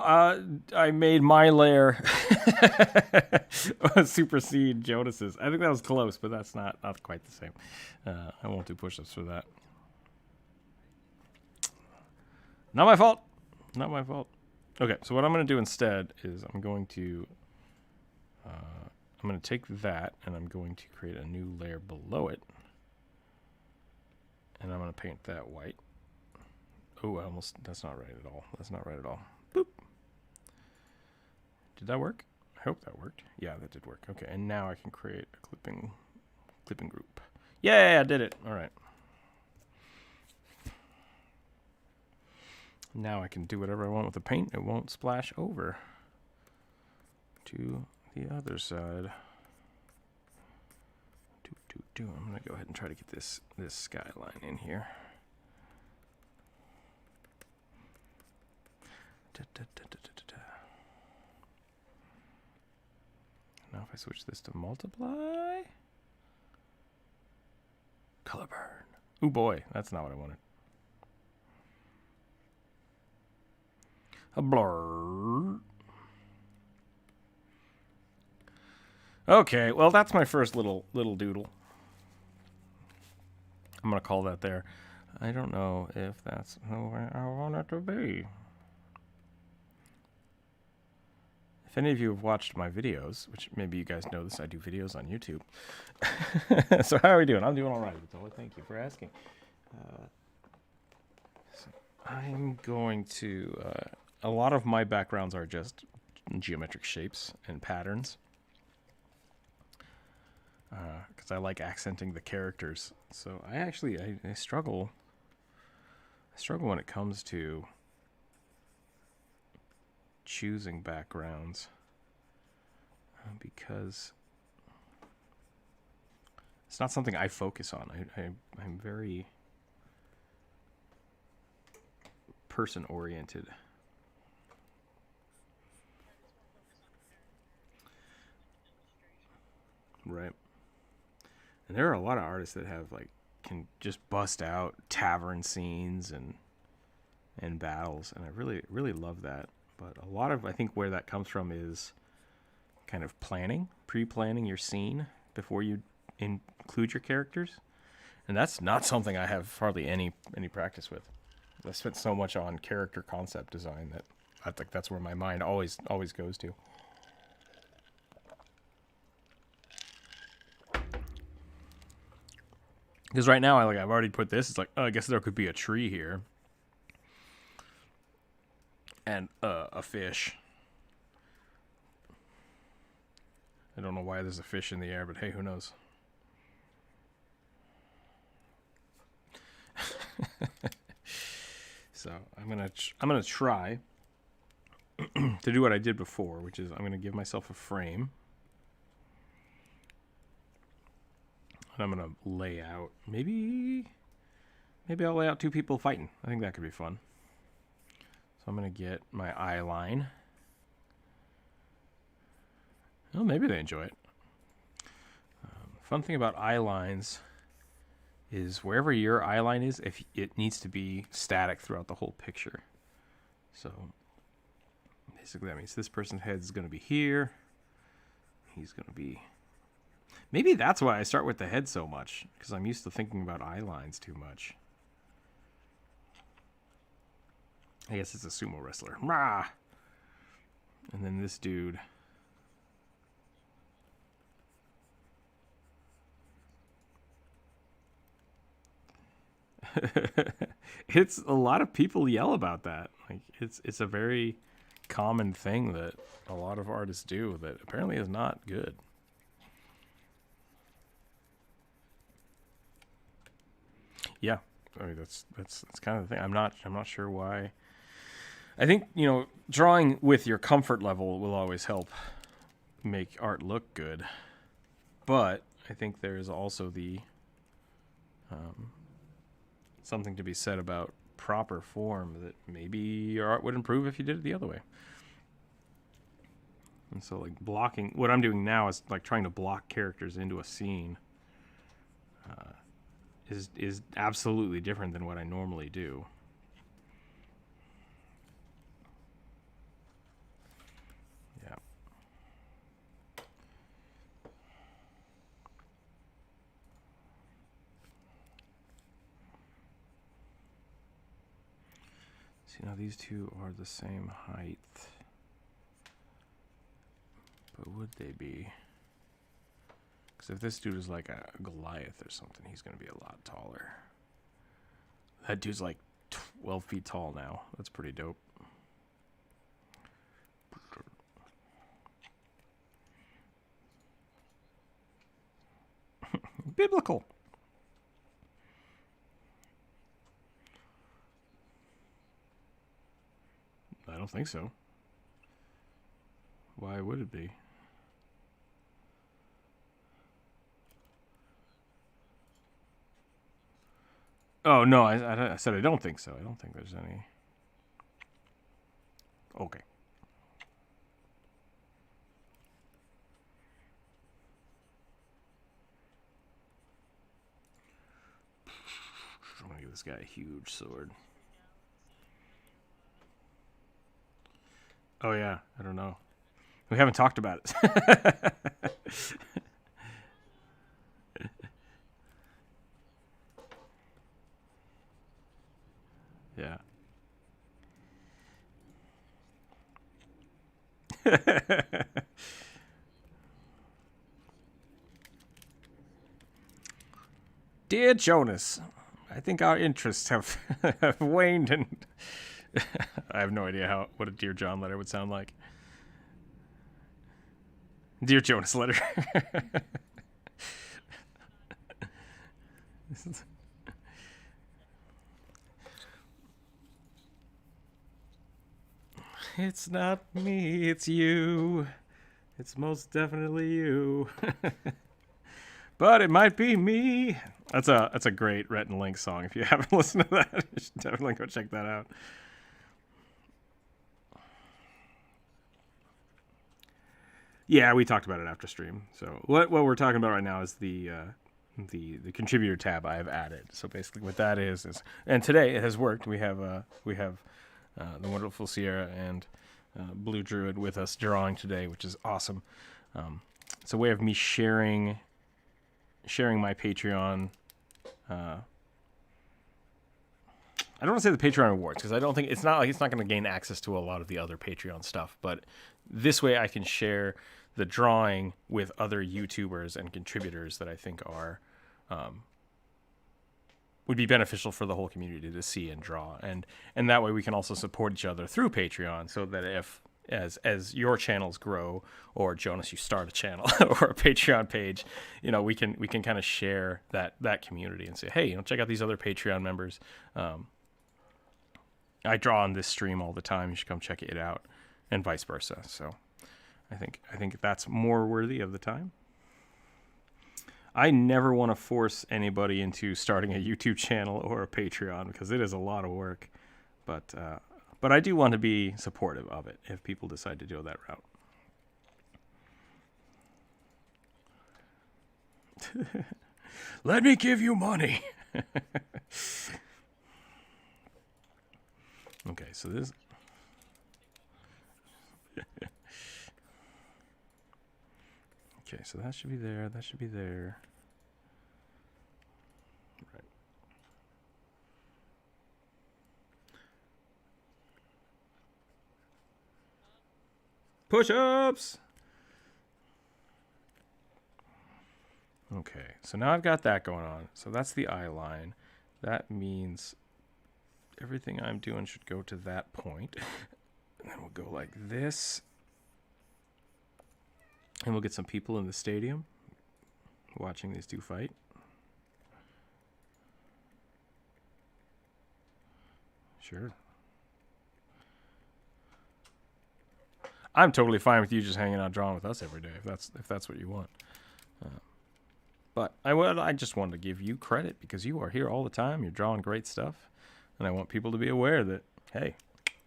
I made my layer supersede Jonas's. I think that was close, but that's not quite the same. I won't do push-ups for that. Not my fault. Not my fault. Okay, so what I'm going to do instead is I'm going to take that and I'm going to create a new layer below it. And I'm going to paint that white. Oh, that's not right at all. That's not right at all. Boop. Did that work? I hope that worked. Yeah, that did work. Okay, and now I can create a clipping group. Yeah, I did it. All right. Now I can do whatever I want with the paint. It won't splash over to the other side. I'm going to go ahead and try to get this skyline in here. Now if I switch this to multiply. Color burn. Ooh boy, that's not what I wanted. A blur. Okay, well that's my first little doodle. I'm gonna call that there. I don't know if that's the way I want it to be. If any of you have watched my videos, which maybe you guys know this, I do videos on YouTube. So how are we doing? I'm doing all right, Vitola. Thank you for asking. So I'm going to... a lot of my backgrounds are just geometric shapes and patterns. Because I like accenting the characters. So I struggle. I struggle when it comes to choosing backgrounds, because It's not something I focus on. I'm very person oriented. Right. And there are a lot of artists that have like can just bust out tavern scenes and battles, and I really love that. But a lot of I think where that comes from is kind of pre-planning your scene before you include your characters, and that's not something I have hardly any practice with. I spent so much on character concept design that I think that's where my mind always goes to. Because right now, I've already put this. It's like, oh, I guess there could be a tree here, and a fish. I don't know why there's a fish in the air, but hey, who knows? So I'm gonna try to do what I did before, which is I'm gonna give myself a frame. And I'm going to lay out, maybe I'll lay out two people fighting. I think that could be fun. So I'm going to get my eye line. Well, maybe they enjoy it. Fun thing about eye lines is wherever your eye line is, if it needs to be static throughout the whole picture. So basically that means this person's head is going to be here. He's going to be... Maybe that's why I start with the head so much, because I'm used to thinking about eye lines too much. I guess it's a sumo wrestler. Rah! And then this dude. It's a lot of people yell about that. Like it's a very common thing that a lot of artists do that apparently is not good. Yeah, I mean that's kind of the thing. I'm not sure why. I think drawing with your comfort level will always help make art look good, but I think there is also the something to be said about proper form that maybe your art would improve if you did it the other way. And so like blocking, what I'm doing now is like trying to block characters into a scene. Is absolutely different than what I normally do. Yeah. See, now these two are the same height. But would they be? If this dude is like a Goliath or something, he's going to be a lot taller. That dude's like 12 feet tall now. That's pretty dope. Biblical. I don't think so. Why would it be? Oh, no, I said I don't think so. I don't think there's any. Okay. I'm going to give this guy a huge sword. Oh, yeah. I don't know. We haven't talked about it. Yeah. Dear Jonas, I think our interests have, have waned, and I have no idea what a Dear John letter would sound like. Dear Jonas letter. It's not me, it's you. It's most definitely you. but it might be me. That's a great Rhett and Link song. If you haven't listened to that, you should definitely go check that out. Yeah, we talked about it after stream. So what we're talking about right now is the contributor tab I have added. So basically, what that is, and today it has worked. We have the wonderful Sierra and Blue Druid with us drawing today, which is awesome. It's a way of me sharing my Patreon. I don't want to say the Patreon rewards because I don't think it's not going to gain access to a lot of the other Patreon stuff, but this way I can share the drawing with other YouTubers and contributors that I think are would be beneficial for the whole community to see and draw, and that way we can also support each other through Patreon, so that if as your channels grow, or Jonas, you start a channel or a Patreon page, we can kind of share that community and say, hey, check out these other Patreon members. I draw on this stream all the time. You should come check it out, and vice versa. So I think that's more worthy of the time. I never want to force anybody into starting a YouTube channel or a Patreon because it is a lot of work, but I do want to be supportive of it if people decide to go that route. Let me give you money. Okay, so this. Okay, so that should be there. That should be there. Right. Push-ups. Okay, so now I've got that going on. So that's the eye line. That means everything I'm doing should go to that point. And then we'll go like this. And we'll get some people in the stadium watching these two fight. Sure. I'm totally fine with you just hanging out drawing with us every day if that's what you want. But I just wanted to give you credit because you are here all the time. You're drawing great stuff. And I want people to be aware that, hey,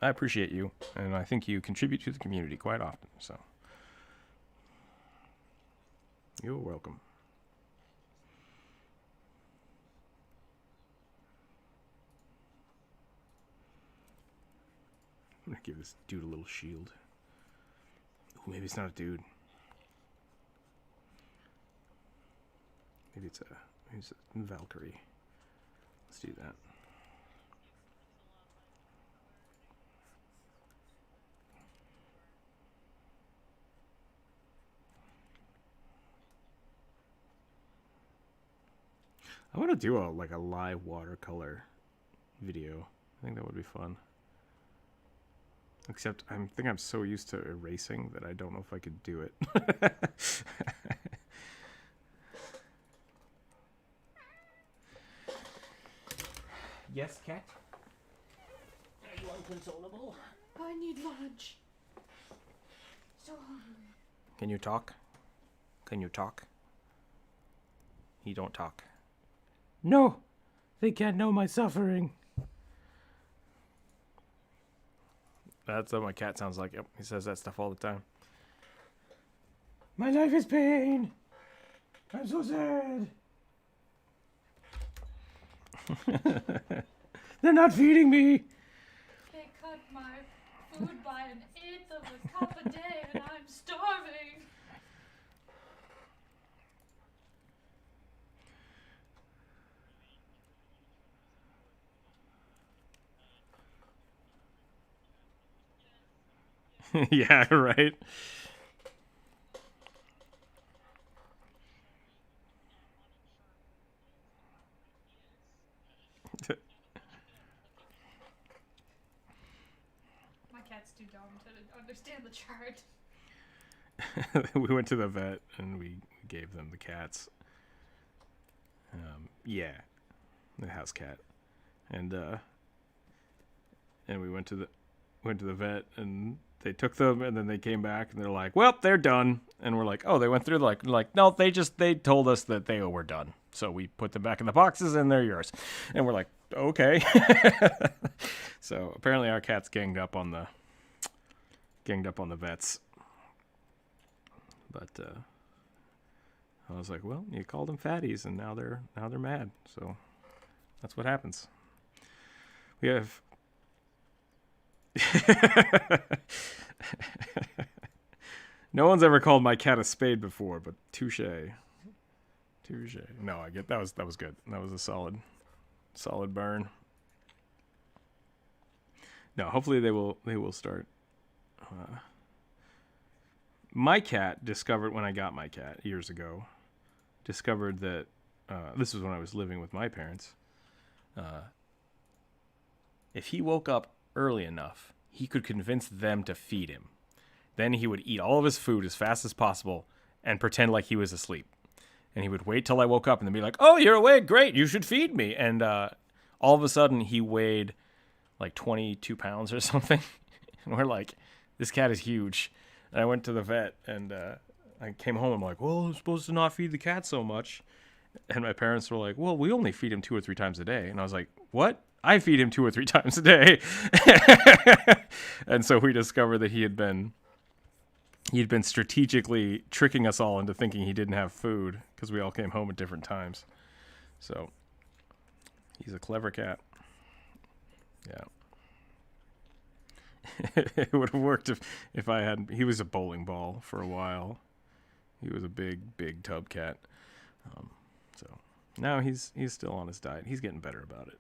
I appreciate you. And I think you contribute to the community quite often. So you're welcome. I'm going to give this dude a little shield. Ooh, maybe it's not a dude. Maybe it's a Valkyrie. Let's do that. I want to do a live watercolor video. I think that would be fun. Except I think I'm so used to erasing that I don't know if I could do it. Yes, cat? Are you unconsolable? I need lunch. So hungry. Can you talk? Can you talk? He don't talk. No! They can't know my suffering. That's what my cat sounds like. Yep, he says that stuff all the time. My life is pain. I'm so sad. They're not feeding me. They cut my food by an eighth of a cup a day, and I'm starving. Yeah, right. My cat's too dumb to understand the chart. We went to the vet and we gave them the cats. Yeah, the house cat, and we went to the vet and they took them, and then they came back, and they're like, well, they're done. And we're like, oh, they went through, like no, they told us that they were done. So we put them back in the boxes, and they're yours. And we're like, okay. So apparently our cat's ganged up on the vets. But I was like, well, you called them fatties, and now they're mad. So that's what happens. We have no one's ever called my cat a spade before, but touche. No, I get that was good. That was a solid burn. No, hopefully they will start. My cat discovered, when I got my cat years ago, discovered that this was when I was living with my parents. If he woke up early enough, he could convince them to feed him. Then he would eat all of his food as fast as possible and pretend like he was asleep. And he would wait till I woke up and then be like, oh, you're awake, great, you should feed me. And all of a sudden he weighed like 22 pounds or something. And we're like, this cat is huge. And I went to the vet, and I came home. I'm like, well, I'm supposed to not feed the cat so much. And my parents were like, well, we only feed him 2 or 3 times a day. And I was like, what? I feed him 2 or 3 times a day. And so we discovered that he'd been strategically tricking us all into thinking he didn't have food because we all came home at different times. So he's a clever cat. Yeah. It would have worked if I hadn't. He was a bowling ball for a while. He was a big tub cat. So now he's still on his diet. He's getting better about it.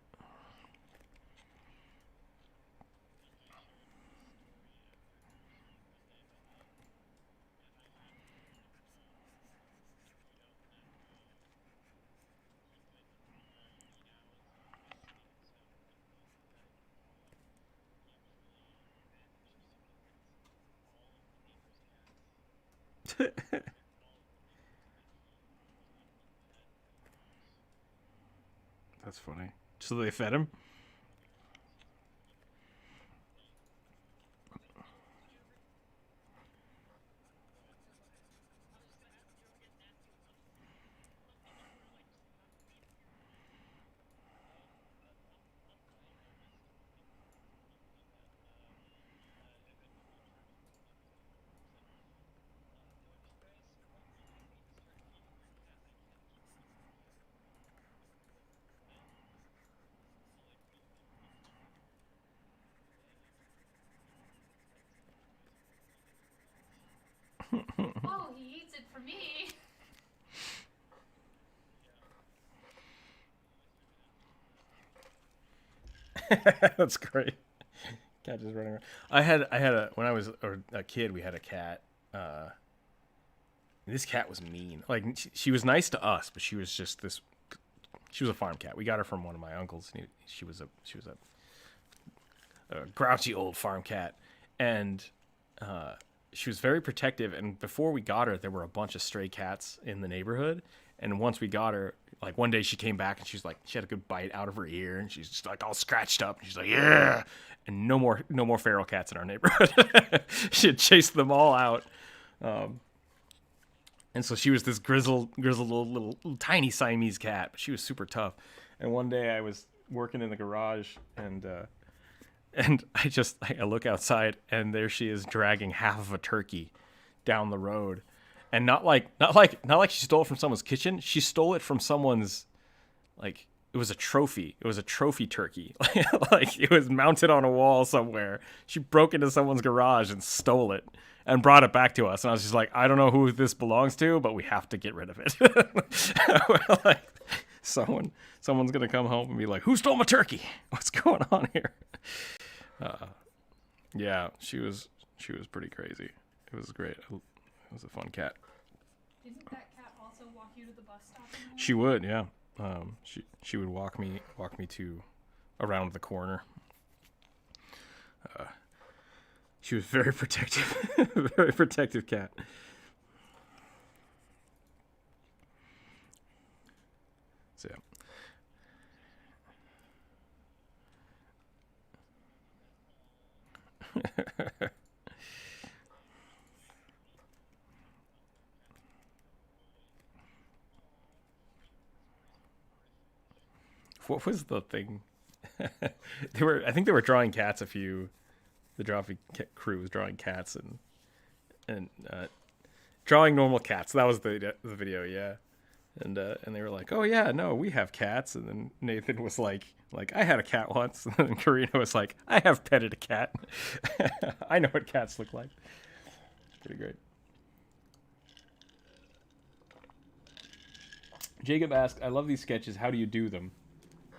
That's funny. So they fed him? Oh, he eats it for me. That's great. Cat just running around. I had a when I was a kid, we had a cat. This cat was mean. Like she was nice to us, but she was just this. She was a farm cat. We got her from one of my uncles. She was a grouchy old farm cat, and she was very protective. And before we got her, there were a bunch of stray cats in the neighborhood. And once we got her, like one day she came back and she's like, she had a good bite out of her ear, and she's just like all scratched up. And she's like, yeah. And no more feral cats in our neighborhood. She had chased them all out. And so she was this grizzled little tiny Siamese cat, but she was super tough. And one day I was working in the garage, and I look outside, and there she is dragging half of a turkey down the road. And not like she stole it from someone's kitchen. She stole it from someone's, like, it was a trophy. It was a trophy turkey. Like it was mounted on a wall somewhere. She broke into someone's garage and stole it and brought it back to us. And I was just like, I don't know who this belongs to, but we have to get rid of it. Like, someone's gonna come home and be like, who stole my turkey? What's going on here? Yeah, she was pretty crazy. It was great. It was a fun cat. Didn't that cat also walk you to the bus stop? She would, yeah. She would walk me to around the corner. She was very protective, very protective cat. So yeah. what was the thing? I think they were drawing cats. The Drawfee crew was drawing cats and drawing normal cats. That was the video, yeah. And they were like, "Oh yeah, no, we have cats." And then Nathan was like, "I had a cat once." And then Karina was like, "I have petted a cat. I know what cats look like." Pretty great. Jacob asked, "I love these sketches. How do you do them?"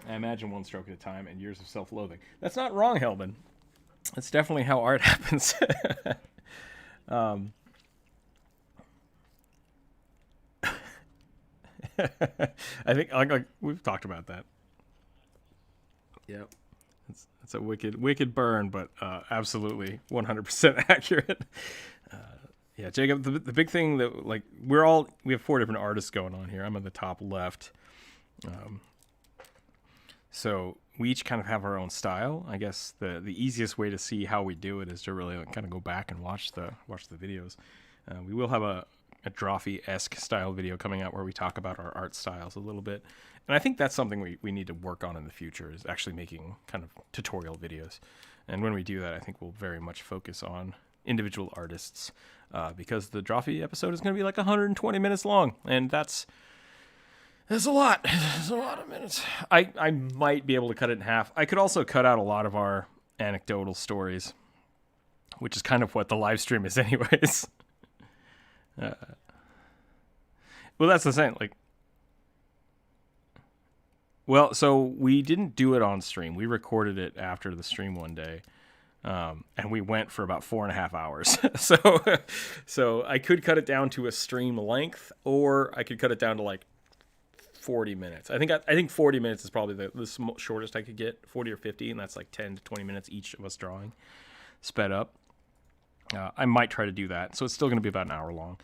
I imagine one stroke at a time and years of self-loathing. That's not wrong, Helman. That's definitely how art happens. I think like we've talked about that. Yep. It's a wicked burn, but absolutely 100% accurate. Yeah, Jacob, the big thing that like we have 4 different artists going on here. I'm on the top left. So we each kind of have our own style. I guess the easiest way to see how we do it is to really kind of go back and watch the videos. We will have a Drawfee-esque style video coming out where we talk about our art styles a little bit. And I think that's something we need to work on in the future, is actually making kind of tutorial videos. And when we do that, I think we'll very much focus on individual artists, because the Drawfee episode is going to be like 120 minutes long, and that's a lot. It's a lot of minutes. I might be able to cut it in half. I could also cut out a lot of our anecdotal stories, which is kind of what the live stream is anyways. Well, that's the thing. So we didn't do it on stream. We recorded it after the stream one day, and we went for about 4.5 hours. So I could cut it down to a stream length, or I could cut it down to like 40 minutes. I think 40 minutes is probably the shortest I could get, 40 or 50, and that's like 10 to 20 minutes each of us drawing, sped up. I might try to do that. So it's still going to be about an hour long.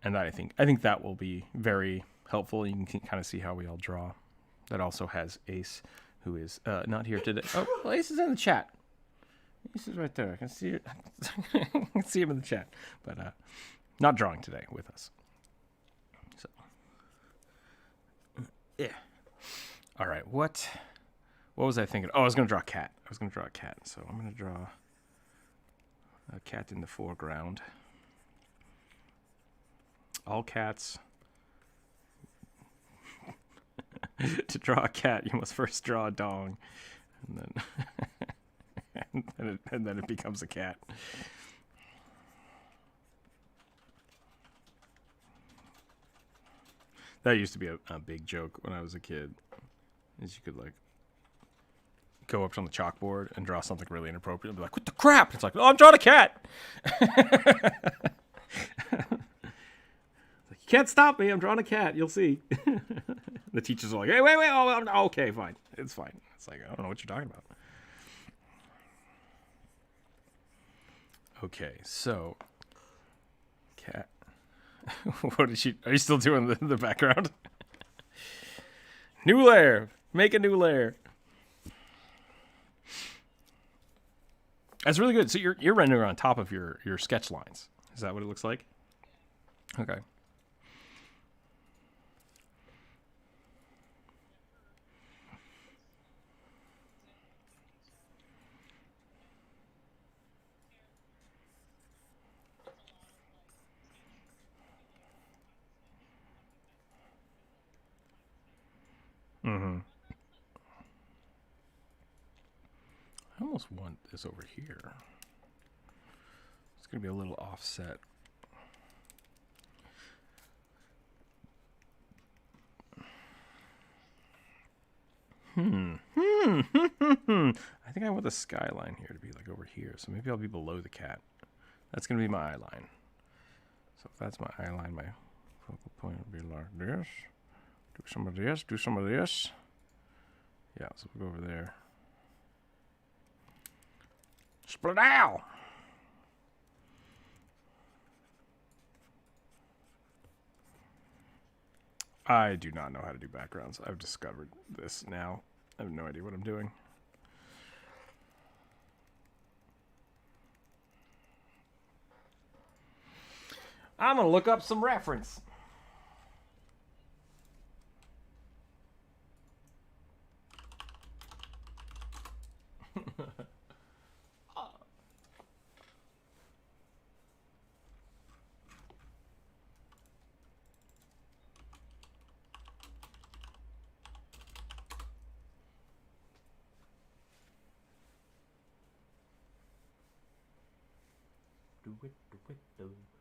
And I think that will be very helpful. You can kind of see how we all draw. That also has Ace, who is not here today. Oh, well, Ace is in the chat. Ace is right there. I can see it. I can see him in the chat. But not drawing today with us. So, yeah. All right. What was I thinking? Oh, I was going to draw a cat. So I'm going to draw a cat in the foreground. All cats. To draw a cat, you must first draw a dong, and then it becomes a cat. That used to be a big joke when I was a kid. Is you could like go up on the chalkboard and draw something really inappropriate and be like, "What the crap?" It's like, "Oh, I'm drawing a cat." Like, "You can't stop me. I'm drawing a cat. You'll see." The teachers are like, "Hey, wait. Oh, okay, fine. It's fine." It's like, I don't know what you're talking about. Okay, so cat. What is she? Are you still doing the background? New layer. Make a new layer. That's really good. So you're rendering on top of your sketch lines. Is that what it looks like? Okay. Mm-hmm. I almost want this over here. It's going to be a little offset. I think I want the skyline here to be like over here. So maybe I'll be below the cat. That's going to be my eye line. So if that's my eye line, my focal point will be like this. Do some of this, do some of this. Yeah, so we'll go over there. Split out! I do not know how to do backgrounds. I've discovered this now. I have no idea what I'm doing. I'm going to look up some reference.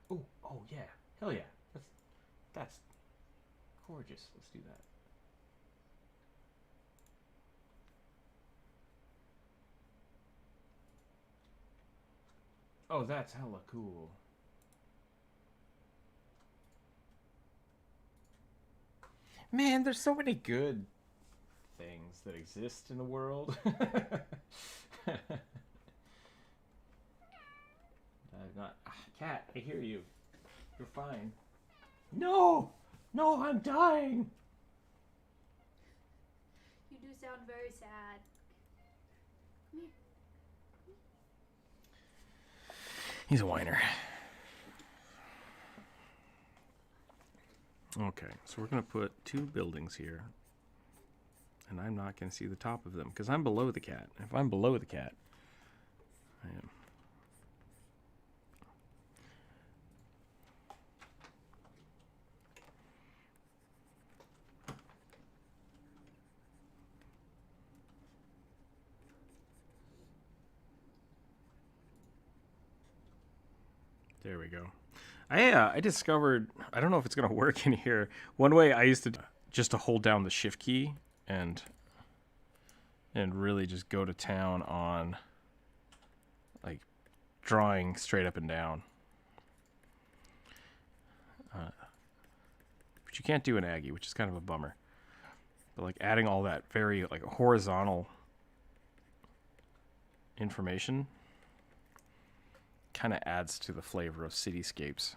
Oh, oh yeah, hell yeah, that's gorgeous. Let's do that. Oh, that's hella cool. Man, there's so many good things that exist in the world. Cat, I hear you. You're fine. No! No, I'm dying! You do sound very sad. Come here. He's a whiner. Okay, so we're going to put 2 buildings here. And I'm not going to see the top of them because I'm below the cat. If I'm below the cat, I am. There we go. I discovered, I don't know if it's going to work in here. One way I used to just to hold down the shift key and really just go to town on like drawing straight up and down. But you can't do an Aggie, which is kind of a bummer. But like adding all that very like horizontal information kind of adds to the flavor of cityscapes.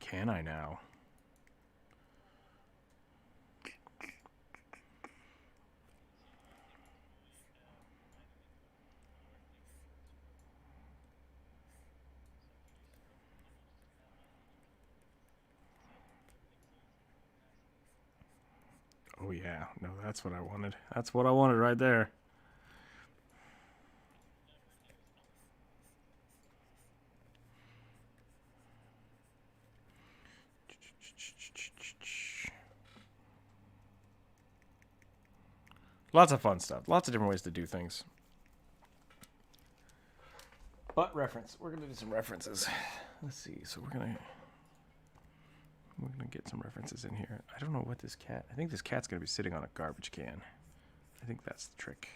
Can I now? Oh yeah, no, that's what I wanted. That's what I wanted right there. Lots of fun stuff. Lots of different ways to do things. But reference. We're gonna do some references. Let's see. So we're gonna get some references in here. I don't know what this cat. I think this cat's gonna be sitting on a garbage can. I think that's the trick.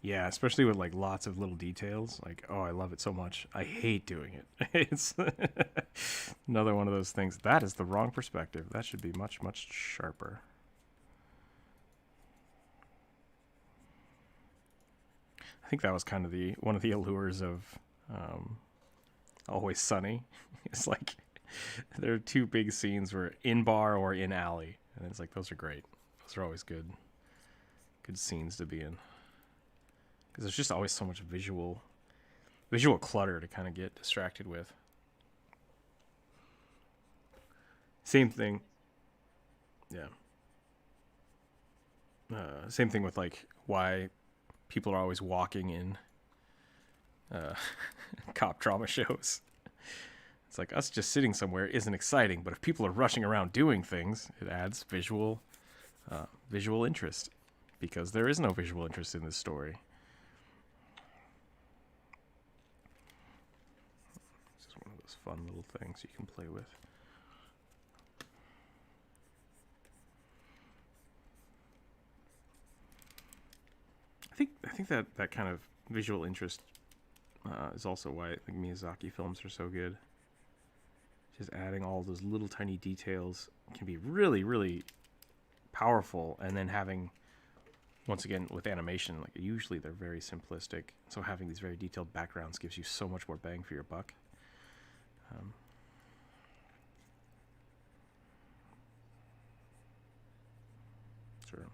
Yeah, especially with like lots of little details. Like, oh, I love it so much. I hate doing it. It's another one of those things. That is the wrong perspective. That should be much, much sharper. I think that was kind of one of the allures of Always Sunny. It's like there are 2 big scenes where in bar or in alley, and it's like those are great. Those are always good scenes to be in. Because there's just always so much visual clutter to kind of get distracted with. Same thing. Yeah. Same thing with like why people are always walking in cop drama shows. It's like us just sitting somewhere isn't exciting, but if people are rushing around doing things, it adds visual interest. Because there is no visual interest in this story. Fun little things you can play with. I think that kind of visual interest is also why I think Miyazaki films are so good. Just adding all those little tiny details can be really, really powerful, and then having, once again, with animation, like usually they're very simplistic, so having these very detailed backgrounds gives you so much more bang for your buck. Sure.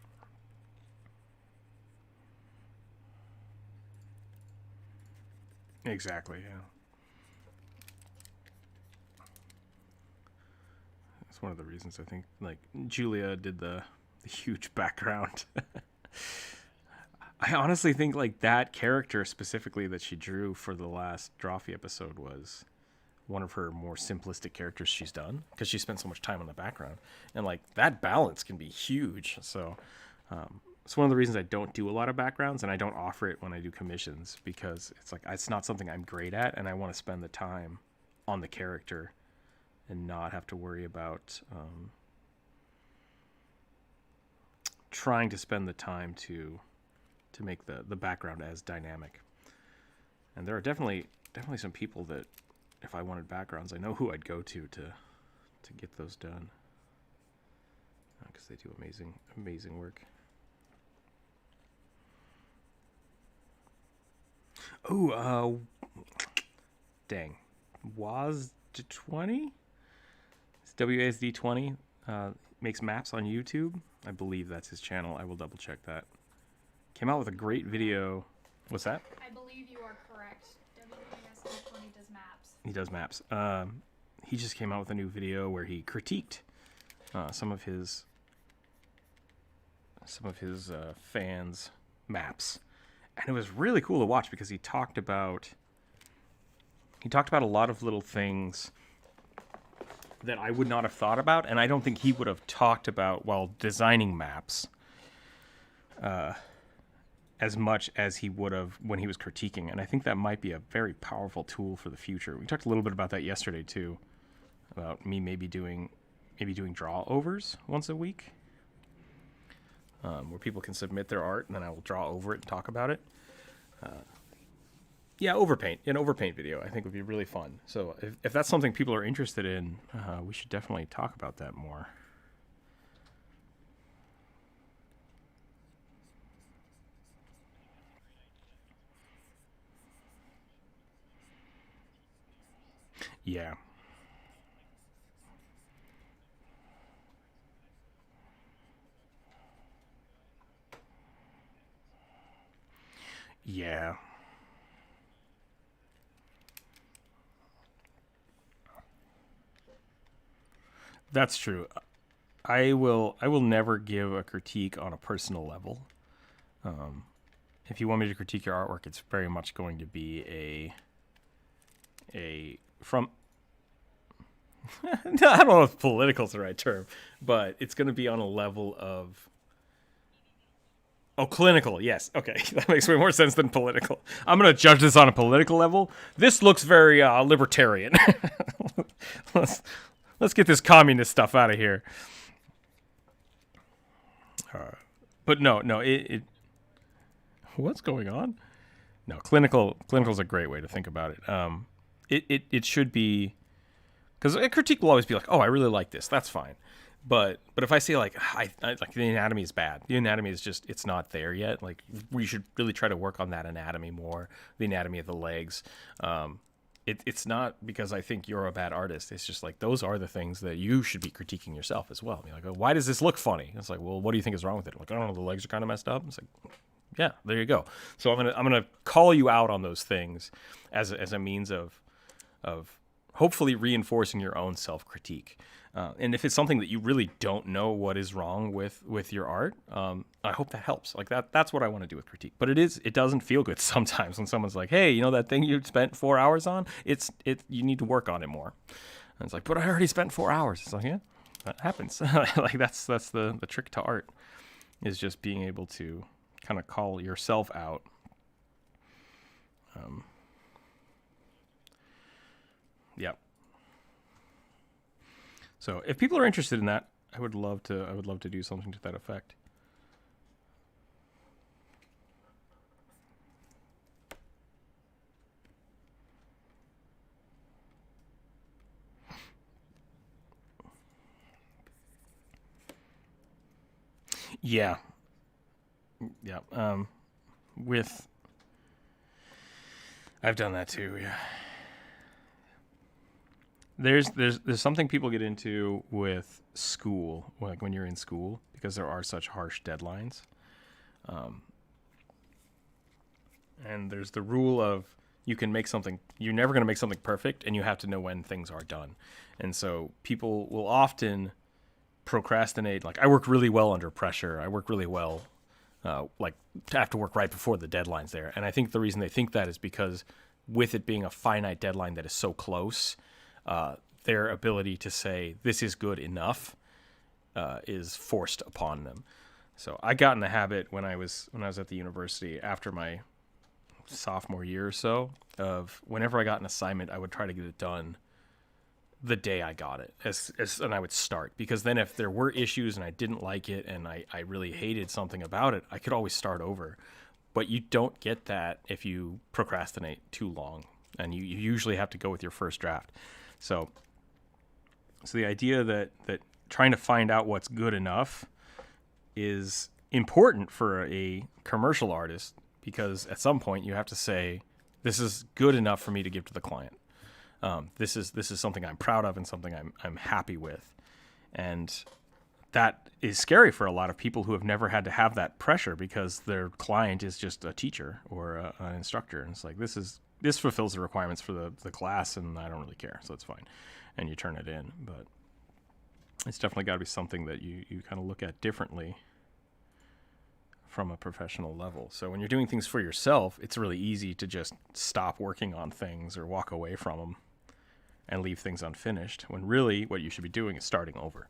Exactly, yeah. That's one of the reasons I think, like, Julia did the huge background. I honestly think, like, that character specifically that she drew for the last Drawfee episode was one of her more simplistic characters she's done, because she spent so much time on the background, and like that balance can be huge. So it's one of the reasons I don't do a lot of backgrounds, and I don't offer it when I do commissions, because it's like it's not something I'm great at, and I want to spend the time on the character and not have to worry about trying to spend the time to make the background as dynamic. And there are definitely some people that, if I wanted backgrounds, I know who I'd go to get those done, because they do amazing work. Oh, dang, WASD20? It's WASD20. Makes maps on YouTube. I believe that's his channel. I will double check that. Came out with a great video. What's that? I believe you are correct. WASD20 does maps. He does maps. He just came out with a new video where he critiqued some of his fans' maps, and it was really cool to watch, because he talked about a lot of little things that I would not have thought about, and I don't think he would have talked about while designing maps as much as he would have when he was critiquing. And I think that might be a very powerful tool for the future. We talked a little bit about that yesterday too, about me maybe doing draw overs once a week, where people can submit their art and then I will draw over it and talk about it. Yeah, overpaint. An overpaint video I think would be really fun. So if that's something people are interested in, we should definitely talk about that more. Yeah. Yeah. That's true. I will never give a critique on a personal level. If you want me to critique your artwork, it's very much going to be from I don't know if political is the right term, but it's going to be on a level of clinical. Yes. Okay. That makes way more sense than political. I'm going to judge this on a political level. This looks very libertarian. Let's get this communist stuff out of here. But no, it what's going on? No, clinical is a great way to think about it. It should be, because a critique will always be like, oh, I really like this. That's fine. But if I say like I like the anatomy is bad, the anatomy is just, it's not there yet. Like we should really try to work on that anatomy more, the anatomy of the legs. It's not because I think you're a bad artist. It's just like those are the things that you should be critiquing yourself as well. I mean, like, oh, why does this look funny? It's like, well, what do you think is wrong with it? Like, I don't know, the legs are kind of messed up. It's like, yeah, there you go. So I'm gonna call you out on those things as a means of hopefully reinforcing your own self-critique. And if it's something that you really don't know what is wrong with your art, I hope that helps. Like that's what I want to do with critique. But it doesn't feel good sometimes when someone's like, hey, you know that thing you spent 4 hours on? You need to work on it more. And it's like, but I already spent 4 hours. It's like, yeah, that happens. Like that's the trick to art, is just being able to kind of call yourself out. Yeah. So if people are interested in that, I would love to do something to that effect. Yeah. Yeah. I've done that too. Yeah. There's something people get into with school, like when you're in school, because there are such harsh deadlines. And there's the rule of you're never going to make something perfect, and you have to know when things are done. And so people will often procrastinate. Like, I work really well under pressure. I work really well, like, to have to work right before the deadline's there. And I think the reason they think that is because with it being a finite deadline that is so close, their ability to say this is good enough is forced upon them. So I got in the habit when I was at the university after my sophomore year or so of whenever I got an assignment, I would try to get it done the day I got it, and I would start, because then if there were issues and I didn't like it and I really hated something about it, I could always start over. But you don't get that if you procrastinate too long, and you usually have to go with your first draft. So the idea that trying to find out what's good enough is important for a commercial artist, because at some point you have to say, this is good enough for me to give to the client. This is something I'm proud of and something I'm happy with. And that is scary for a lot of people who have never had to have that pressure, because their client is just a teacher or an instructor. And it's like, this fulfills the requirements for the class, and I don't really care, so it's fine. And you turn it in. But it's definitely got to be something that you kind of look at differently from a professional level. So when you're doing things for yourself, it's really easy to just stop working on things or walk away from them and leave things unfinished, when really what you should be doing is starting over.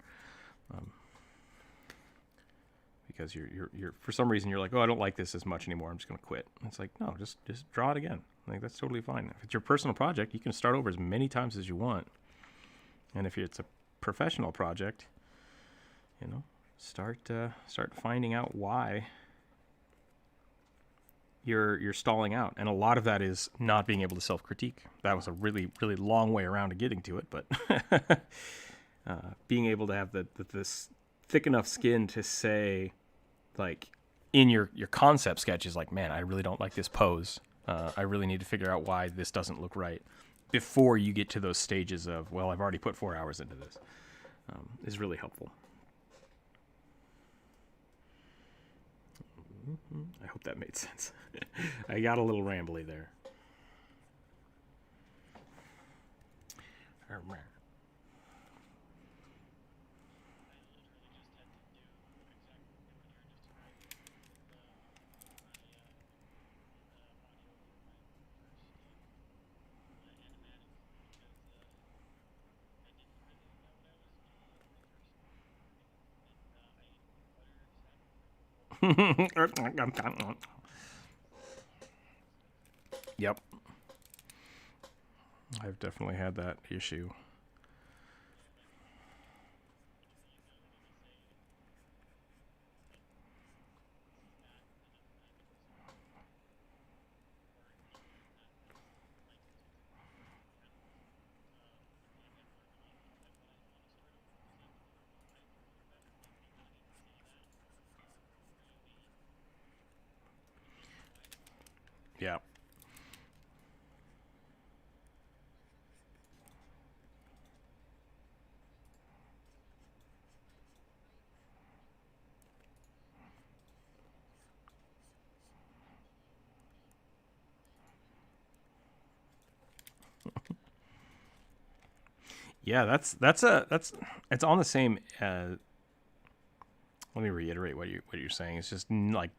Because you're for some reason you're like, oh, I don't like this as much anymore, I'm just going to quit. And it's like, no, just draw it again. Like, that's totally fine. If it's your personal project, you can start over as many times as you want. And if it's a professional project, start finding out why you're stalling out. And a lot of that is not being able to self-critique. That was a really, really long way around to getting to it, but being able to have this thick enough skin to say, like, in your concept sketches, like, man, I really don't like this pose. I really need to figure out why this doesn't look right, before you get to those stages of, well, I've already put 4 hours into this, is really helpful. I hope that made sense. I got a little rambly there. Yep. I've definitely had that issue. Yeah. Yeah, it's on the same. Let me reiterate what you're saying. It's just like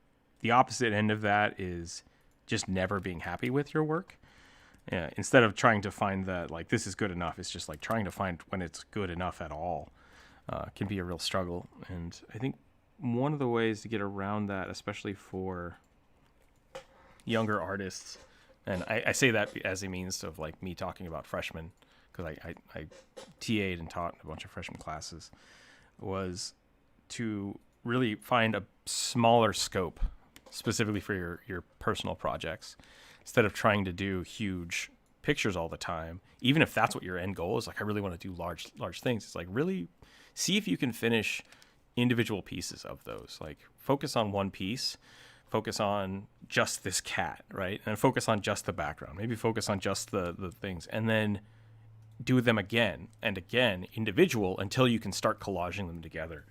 the opposite end of that is just never being happy with your work. Yeah, instead of trying to find that, like, this is good enough, it's just like trying to find when it's good enough at all can be a real struggle. And I think one of the ways to get around that, especially for younger artists, and I say that as a means of, like, me talking about freshmen, because I TA'd and taught a bunch of freshman classes, was to really find a smaller scope specifically for your personal projects, instead of trying to do huge pictures all the time. Even if that's what your end goal is, like, I really want to do large things, it's like, really see if you can finish individual pieces of those. Like, focus on one piece, focus on just this cat, right? And focus on just the background, maybe focus on just the things, and then do them again and again, individual, until you can start collaging them together.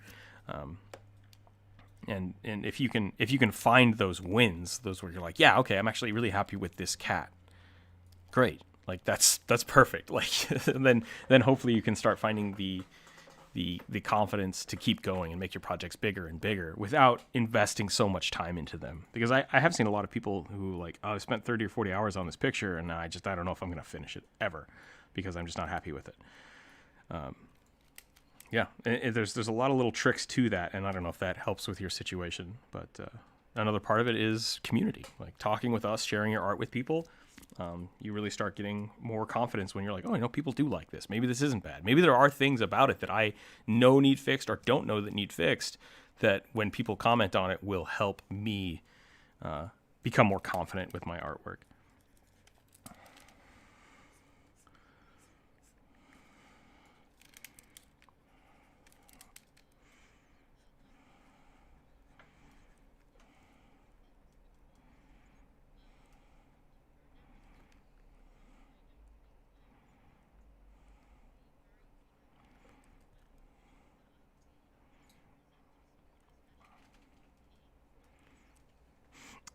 And if you can find those wins, those where you're like, yeah, okay, I'm actually really happy with this cat, great, like, that's perfect. Like, and then hopefully you can start finding the the confidence to keep going and make your projects bigger and bigger without investing so much time into them. Because I have seen a lot of people who like, oh, I spent 30 or 40 hours on this picture and I don't know if I'm going to finish it ever because I'm just not happy with it. Yeah, there's a lot of little tricks to that, and I don't know if that helps with your situation, but another part of it is community, like talking with us, sharing your art with people. You really start getting more confidence when you're like, oh, people do like this. Maybe this isn't bad. Maybe there are things about it that I know need fixed or don't know that need fixed, that when people comment on it will help me become more confident with my artwork.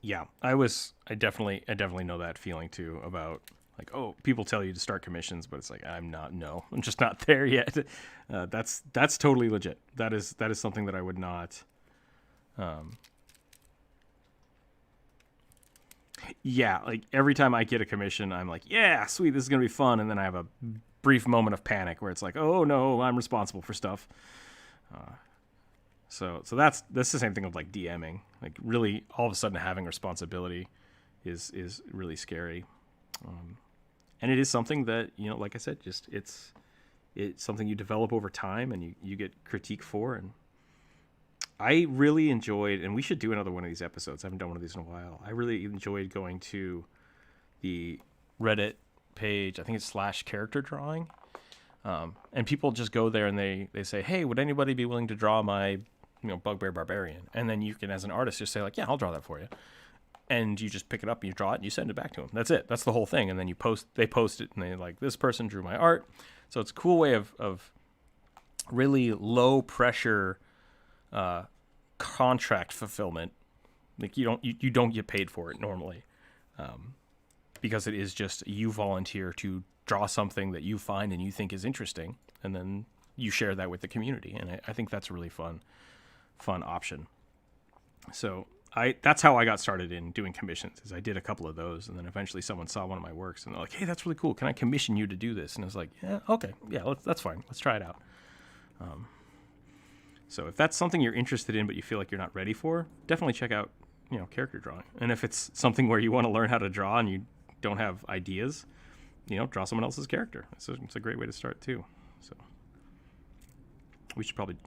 Yeah, I definitely know that feeling too about like, oh, people tell you to start commissions, but it's like, I'm just not there yet. That's totally legit. That is something that I would not, yeah, like every time I get a commission, I'm like, yeah, sweet, this is going to be fun. And then I have a brief moment of panic where it's like, oh no, I'm responsible for stuff. So that's the same thing with like DMing. Like really, all of a sudden having responsibility is really scary, and it is something that like I said, just it's something you develop over time, and you get critique for. And I really enjoyed, and we should do another one of these episodes. I haven't done one of these in a while. I really enjoyed going to the Reddit page. I think it's /character drawing, and people just go there and they say, hey, would anybody be willing to draw my Bugbear Barbarian? And then you can, as an artist, just say like, yeah, I'll draw that for you. And you just pick it up and you draw it and you send it back to them. That's it. That's the whole thing. And then they post it and they like, this person drew my art. So it's a cool way of really low pressure contract fulfillment. Like you don't get paid for it normally, because it is just you volunteer to draw something that you find and you think is interesting, and then you share that with the community. And I think that's a really fun option. So that's how I got started in doing commissions, is I did a couple of those, and then eventually someone saw one of my works and they're like, hey, that's really cool, can I commission you to do this? And I was like, yeah, okay, yeah, that's fine, let's try it out. So if that's something you're interested in but you feel like you're not ready for, definitely check out character drawing. And if it's something where you want to learn how to draw and you don't have ideas, draw someone else's character. It's a great way to start too. So we should probably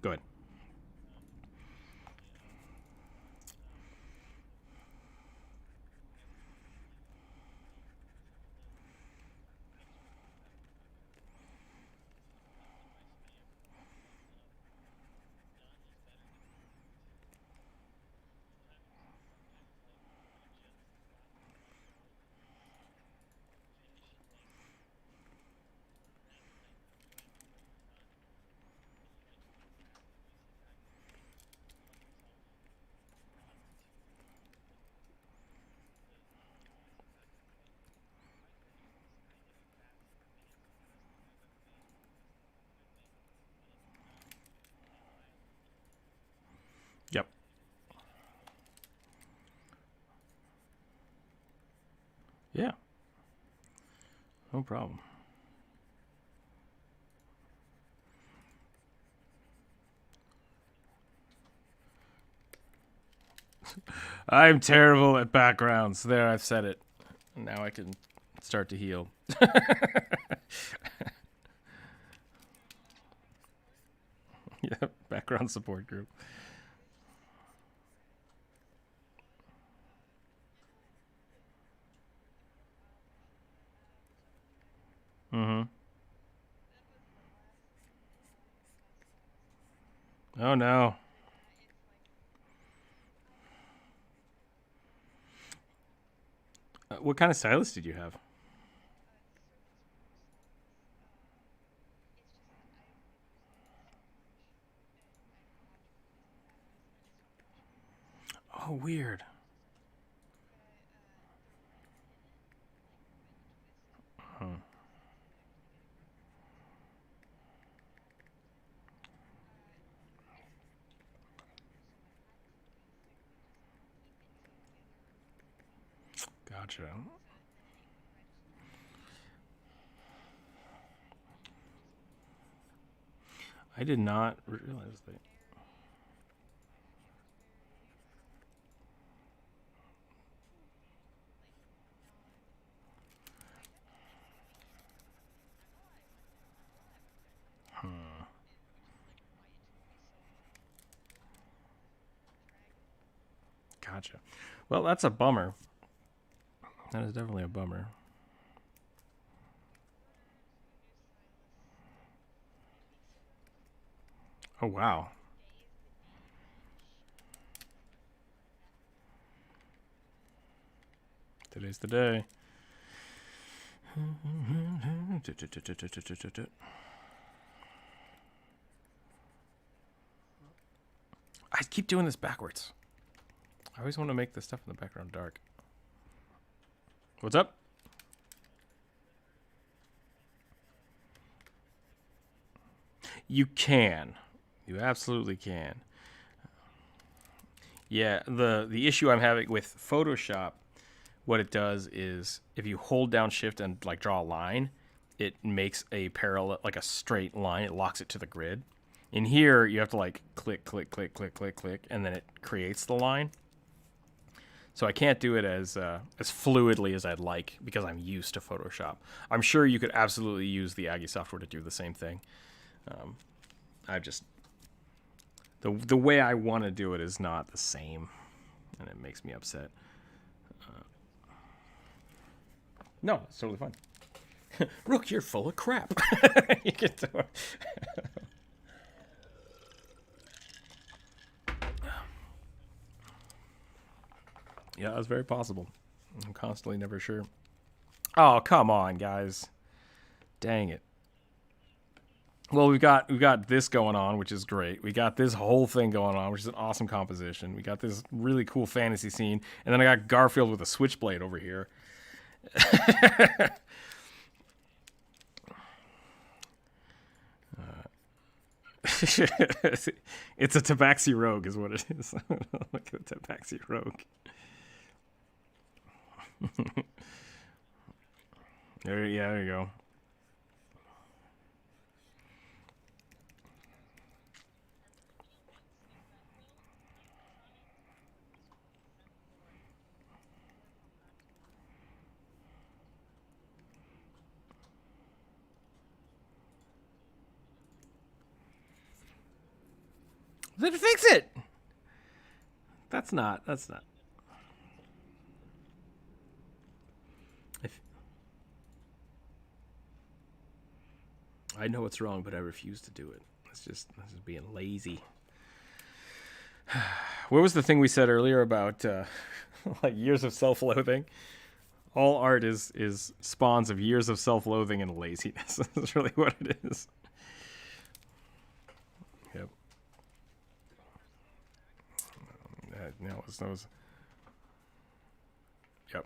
go ahead. Yep. Yeah. No problem. I'm terrible at backgrounds. There, I've said it. Now I can start to heal. Yeah, background support group. Mm-hmm. Oh no. What kind of stylist did you have? Oh, weird. Huh. Gotcha. I did not realize that. Gotcha. Well, that's a bummer. That is definitely a bummer. Oh, wow. Today's the day. I keep doing this backwards. I always want to make the stuff in the background dark. What's up? You can. You absolutely can. Yeah, the issue I'm having with Photoshop, what it does is if you hold down shift and like draw a line, it makes a parallel, like a straight line. It locks it to the grid. In here, you have to like click, click, click, click, click, click, and then it creates the line. So I can't do it as fluidly as I'd like because I'm used to Photoshop. I'm sure you could absolutely use the Aggie software to do the same thing. I just the way I want to do it is not the same, and it makes me upset. No, it's totally fine. Rook, you're full of crap. You can do it. Yeah, that's very possible. I'm constantly never sure. Oh, come on, guys. Dang it. Well, we've got this going on, which is great. We got this whole thing going on, which is an awesome composition. We got this really cool fantasy scene, and then I got Garfield with a switchblade over here. It's a Tabaxi Rogue, is what it is. Look at the Tabaxi Rogue. There you go. Then fix it. That's not. I know it's wrong, but I refuse to do it. That's just being lazy. What was the thing we said earlier about like years of self-loathing? All art is spawns of years of self-loathing and laziness. That's really what it is. Yep. That was. Yep.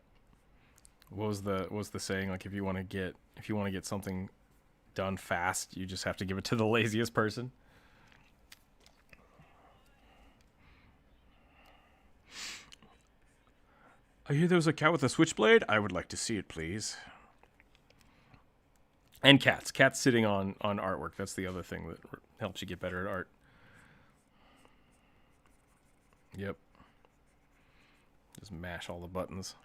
What was the saying? Like if you want to get something done fast, you just have to give it to the laziest person. I hear there was a cat with a switchblade. I would like to see it, please. And cats. Cats sitting on artwork. That's the other thing that helps you get better at art. Yep. Just mash all the buttons.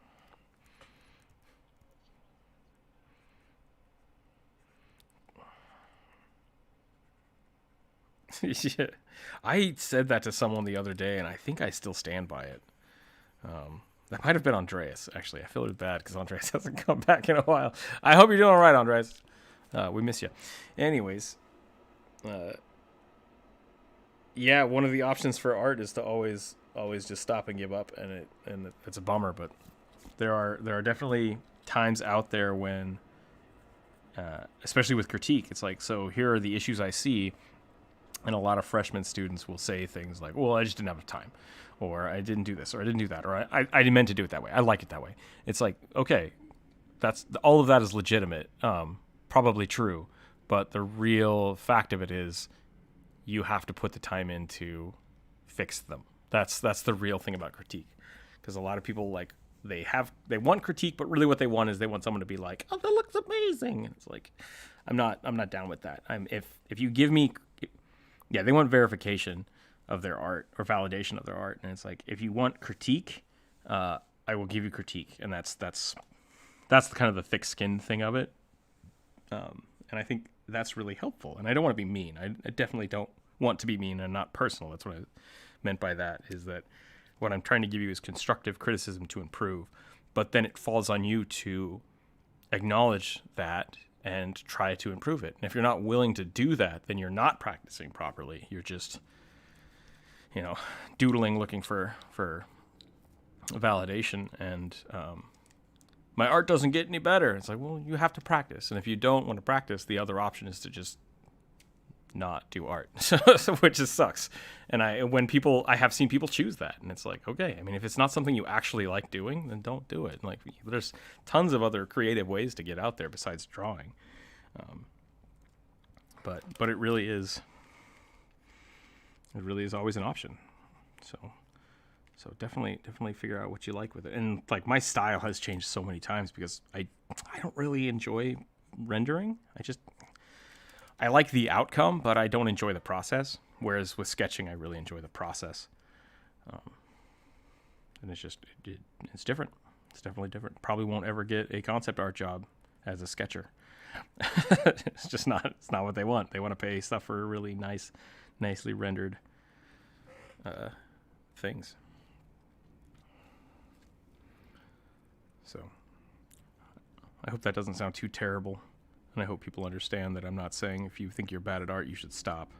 Yeah. I said that to someone the other day, and I think I still stand by it. That might have been Andreas, actually. I feel bad because Andreas hasn't come back in a while. I hope you're doing all right, Andreas. We miss you. Anyways, yeah, one of the options for art is to always just stop and give up, and it's a bummer, but there are definitely times out there when, especially with critique, it's like, so here are the issues I see. And a lot of freshman students will say things like, well, I just didn't have time, or I didn't do this, or I didn't do that, or I meant to do it that way. I like it that way. It's like, okay, all of that is legitimate, probably true, but the real fact of it is you have to put the time in to fix them. That's the real thing about critique, because a lot of people like they want critique, but really what they want is they want someone to be like, oh, that looks amazing. And it's like, I'm not down with that. If you give me, yeah, they want verification of their art or validation of their art. And it's like, if you want critique, I will give you critique. And that's kind of the thick skin thing of it. And I think that's really helpful. And I don't want to be mean. I definitely don't want to be mean and not personal. That's what I meant by that, is that what I'm trying to give you is constructive criticism to improve. But then it falls on you to acknowledge that and try to improve it. And if you're not willing to do that, then you're not practicing properly. You're just, doodling, looking for validation. And my art doesn't get any better. It's like, well, you have to practice. And if you don't want to practice, the other option is to just not do art, which just sucks. And I have seen people choose that, and it's like, okay, I mean, if it's not something you actually like doing, then don't do it. Like, there's tons of other creative ways to get out there besides drawing. But it really is always an option. So definitely figure out what you like with it. And like, my style has changed so many times because I don't really enjoy rendering. I like the outcome, but I don't enjoy the process. Whereas with sketching, I really enjoy the process. And it's different. It's definitely different. Probably won't ever get a concept art job as a sketcher. It's not what they want. They want to pay stuff for really nicely rendered things. So I hope that doesn't sound too terrible. And I hope people understand that I'm not saying if you think you're bad at art, you should stop,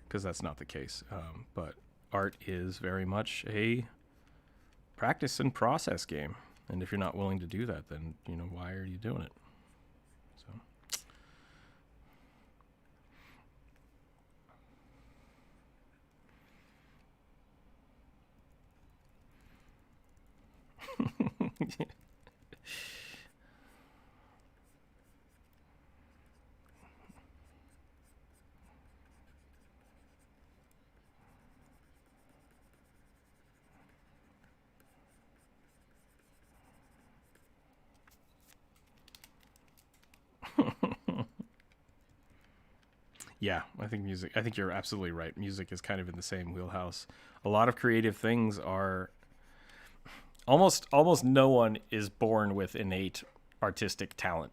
because that's not the case. But art is very much a practice and process game. And if you're not willing to do that, then, why are you doing it? So. Yeah, I think you're absolutely right. Music is kind of in the same wheelhouse. A lot of creative things are almost no one is born with innate artistic talent.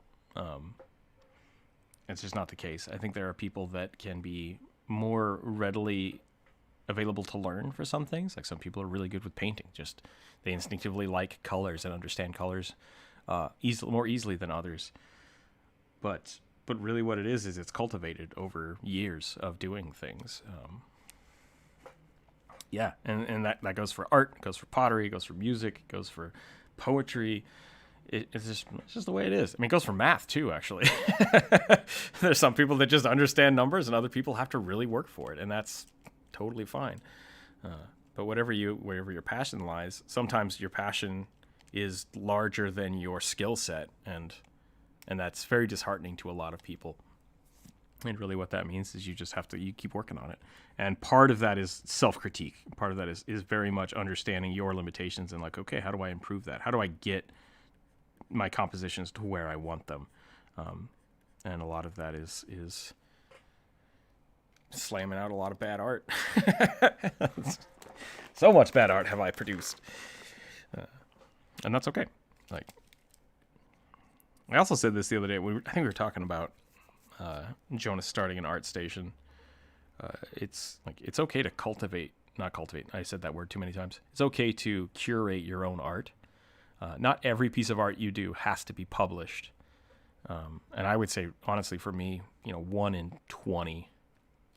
It's just not the case. I think there are people that can be more readily available to learn for some things. Like, some people are really good with painting. Just they instinctively like colors and understand colors more easily than others. But really what it is it's cultivated over years of doing things. Yeah, and that goes for art, it goes for pottery, it goes for music, it goes for poetry. It's just the way it is. I mean, it goes for math too, actually. There's some people that just understand numbers, and other people have to really work for it, and that's totally fine. But wherever your passion lies, sometimes your passion is larger than your skill set, and that's very disheartening to a lot of people. And really what that means is you keep working on it. And part of that is self-critique. Part of that is very much understanding your limitations and like, okay, how do I improve that? How do I get my compositions to where I want them? And a lot of that is slamming out a lot of bad art. So much bad art have I produced. And that's okay. Like, I also said this the other day. I think we were talking about Jonas starting an art station. It's okay to not cultivate. I said that word too many times. It's okay to curate your own art. Not every piece of art you do has to be published. And I would say, honestly, for me, 1 in 20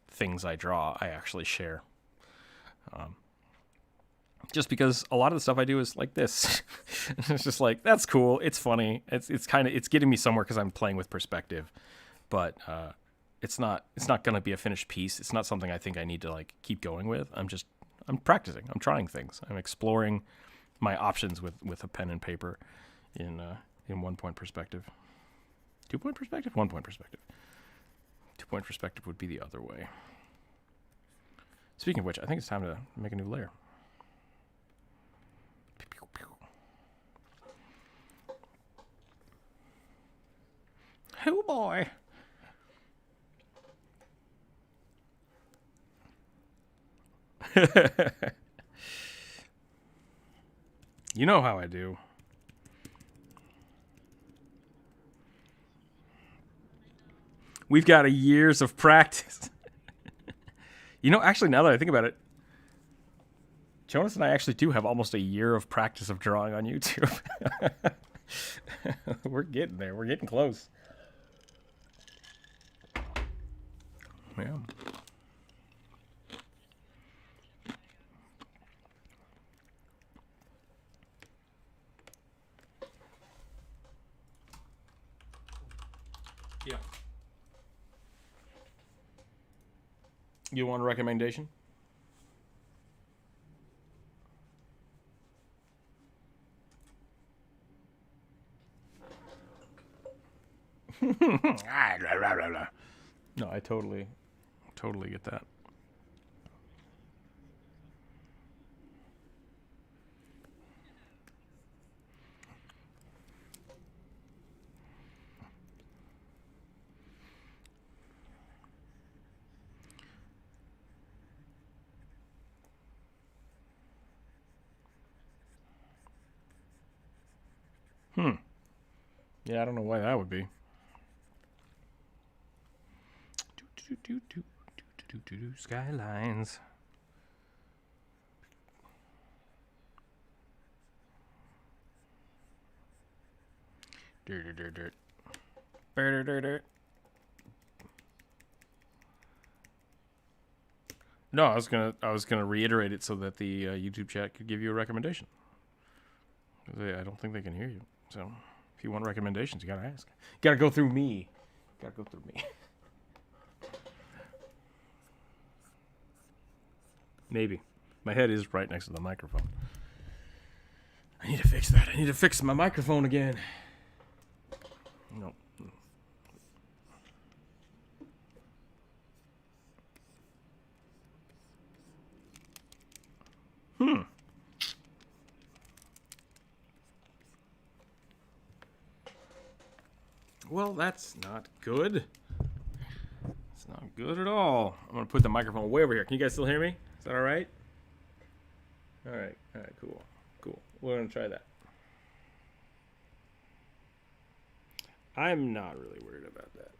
things I draw, I actually share. Just because a lot of the stuff I do is like this. It's just like, that's cool. It's funny. It's getting me somewhere because I'm playing with perspective, but it's not going to be a finished piece. It's not something I think I need to like keep going with. I'm practicing. I'm trying things. I'm exploring my options with a pen and paper in 1-point perspective. 2-point perspective? 1-point perspective. 2-point perspective would be the other way. Speaking of which, I think it's time to make a new layer. Oh boy. You know how I do. We've got a years of practice. You know, actually, now that I think about it, Jonas and I actually do have almost a year of practice of drawing on YouTube. We're getting there. We're getting close. Yeah. Yeah. You want a recommendation? No, I totally get that. Yeah, I don't know why that would be. Skylines. Dirt. No, I was gonna reiterate it so that the YouTube chat could give you a recommendation. I don't think they can hear you. So if you want recommendations, you gotta ask. You gotta go through me. Gotta go through me. Maybe. My head is right next to the microphone. I need to fix that. I need to fix my microphone again. Nope. Well, that's not good. It's not good at all. I'm going to put the microphone way over here. Can you guys still hear me? Is that all right? All right, cool. We're going to try that. I'm not really worried about that.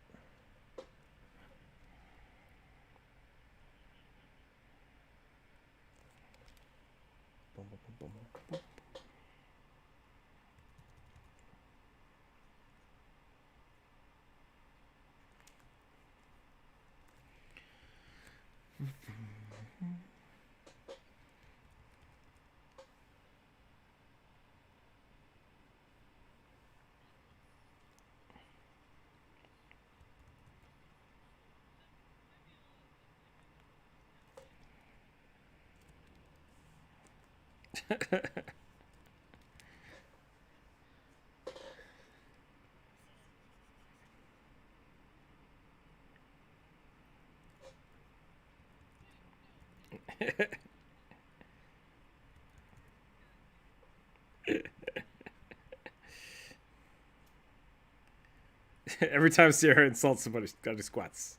Every time Sierra insults somebody, she squats.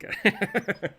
Okay.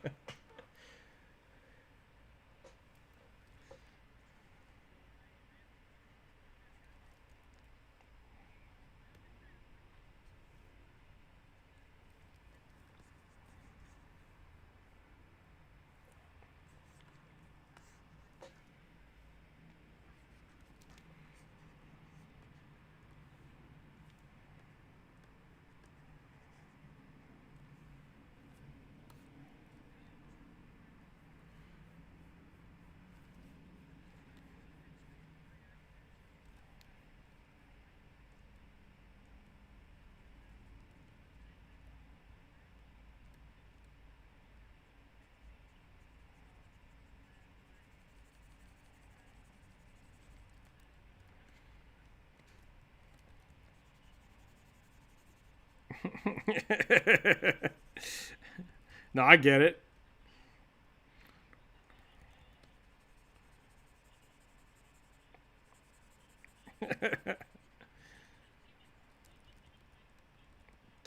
No, I get it.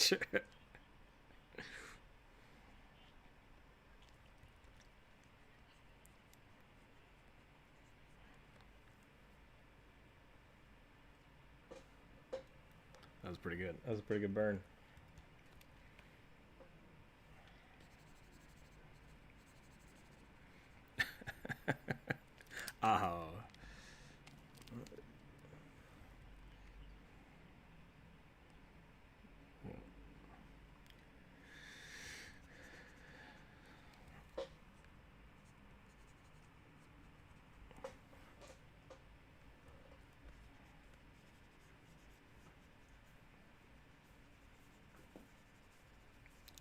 That was pretty good. That was a pretty good burn. Oh.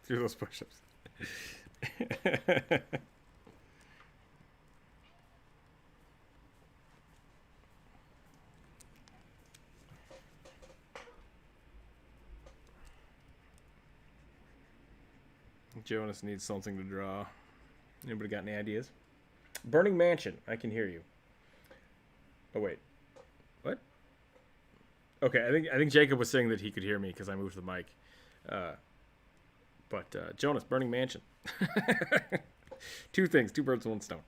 Do those push-ups. Jonas needs something to draw. Anybody got any ideas? Burning Mansion. I can hear you. Oh wait. What? Okay, I think Jacob was saying that he could hear me because I moved the mic. But Jonas, Burning Mansion. Two things, two birds, one stone.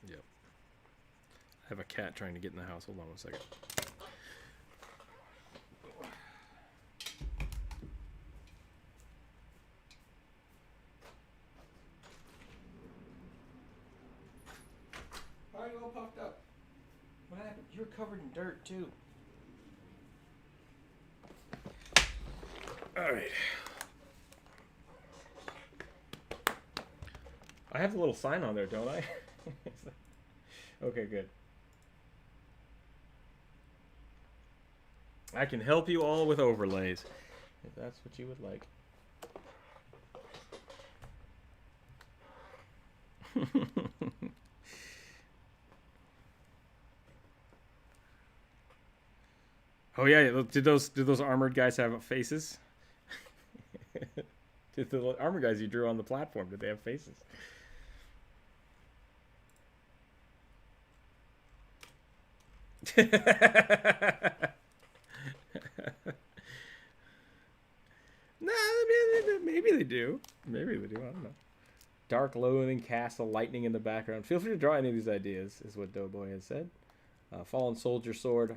Yep. I have a cat trying to get in the house. Hold on one second. Why are you all puffed up? What happened? You're covered in dirt too. All right. I have the little sign on there, don't I? Okay, good. I can help you all with overlays, if that's what you would like. Oh yeah, did those armored guys have faces? Did the armored guys you drew on the platform, did they have faces? No, maybe they do. Maybe they do. I don't know. Dark loathing castle, lightning in the background. Feel free to draw any of these ideas, is what Doughboy has said. Fallen soldier sword,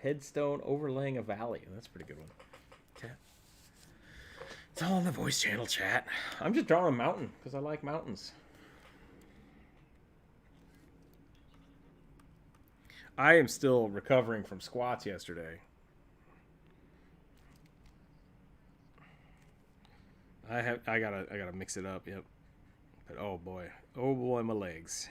headstone overlaying a valley. That's a pretty good one. Okay. It's all in the voice channel chat. I'm just drawing a mountain because I like mountains. I am still recovering from squats yesterday. I gotta mix it up. Yep. But oh boy, my legs.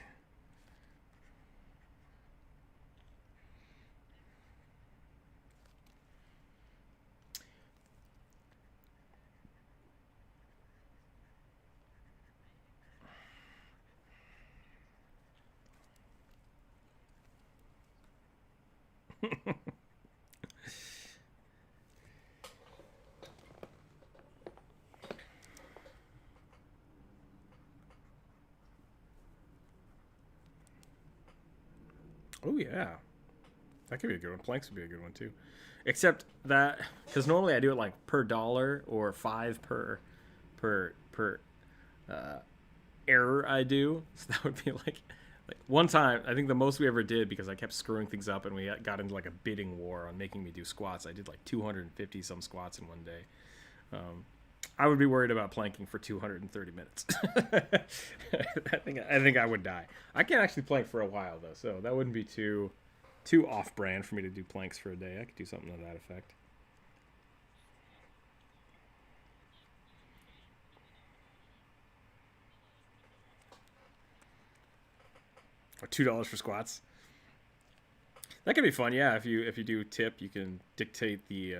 Oh yeah, that could be a good one. Planks would be a good one too, except that because normally I do it like per dollar or 5 per error I do. So that would be like one time. I think the most we ever did, because I kept screwing things up and we got into like a bidding war on making me do squats. I did like 250 some squats in one day. I would be worried about planking for 230 minutes. I think I would die. I can actually plank for a while though, so that wouldn't be too off-brand for me to do planks for a day. I could do something to that effect. Or $2 for squats. That could be fun, yeah. If you do tip, you can dictate the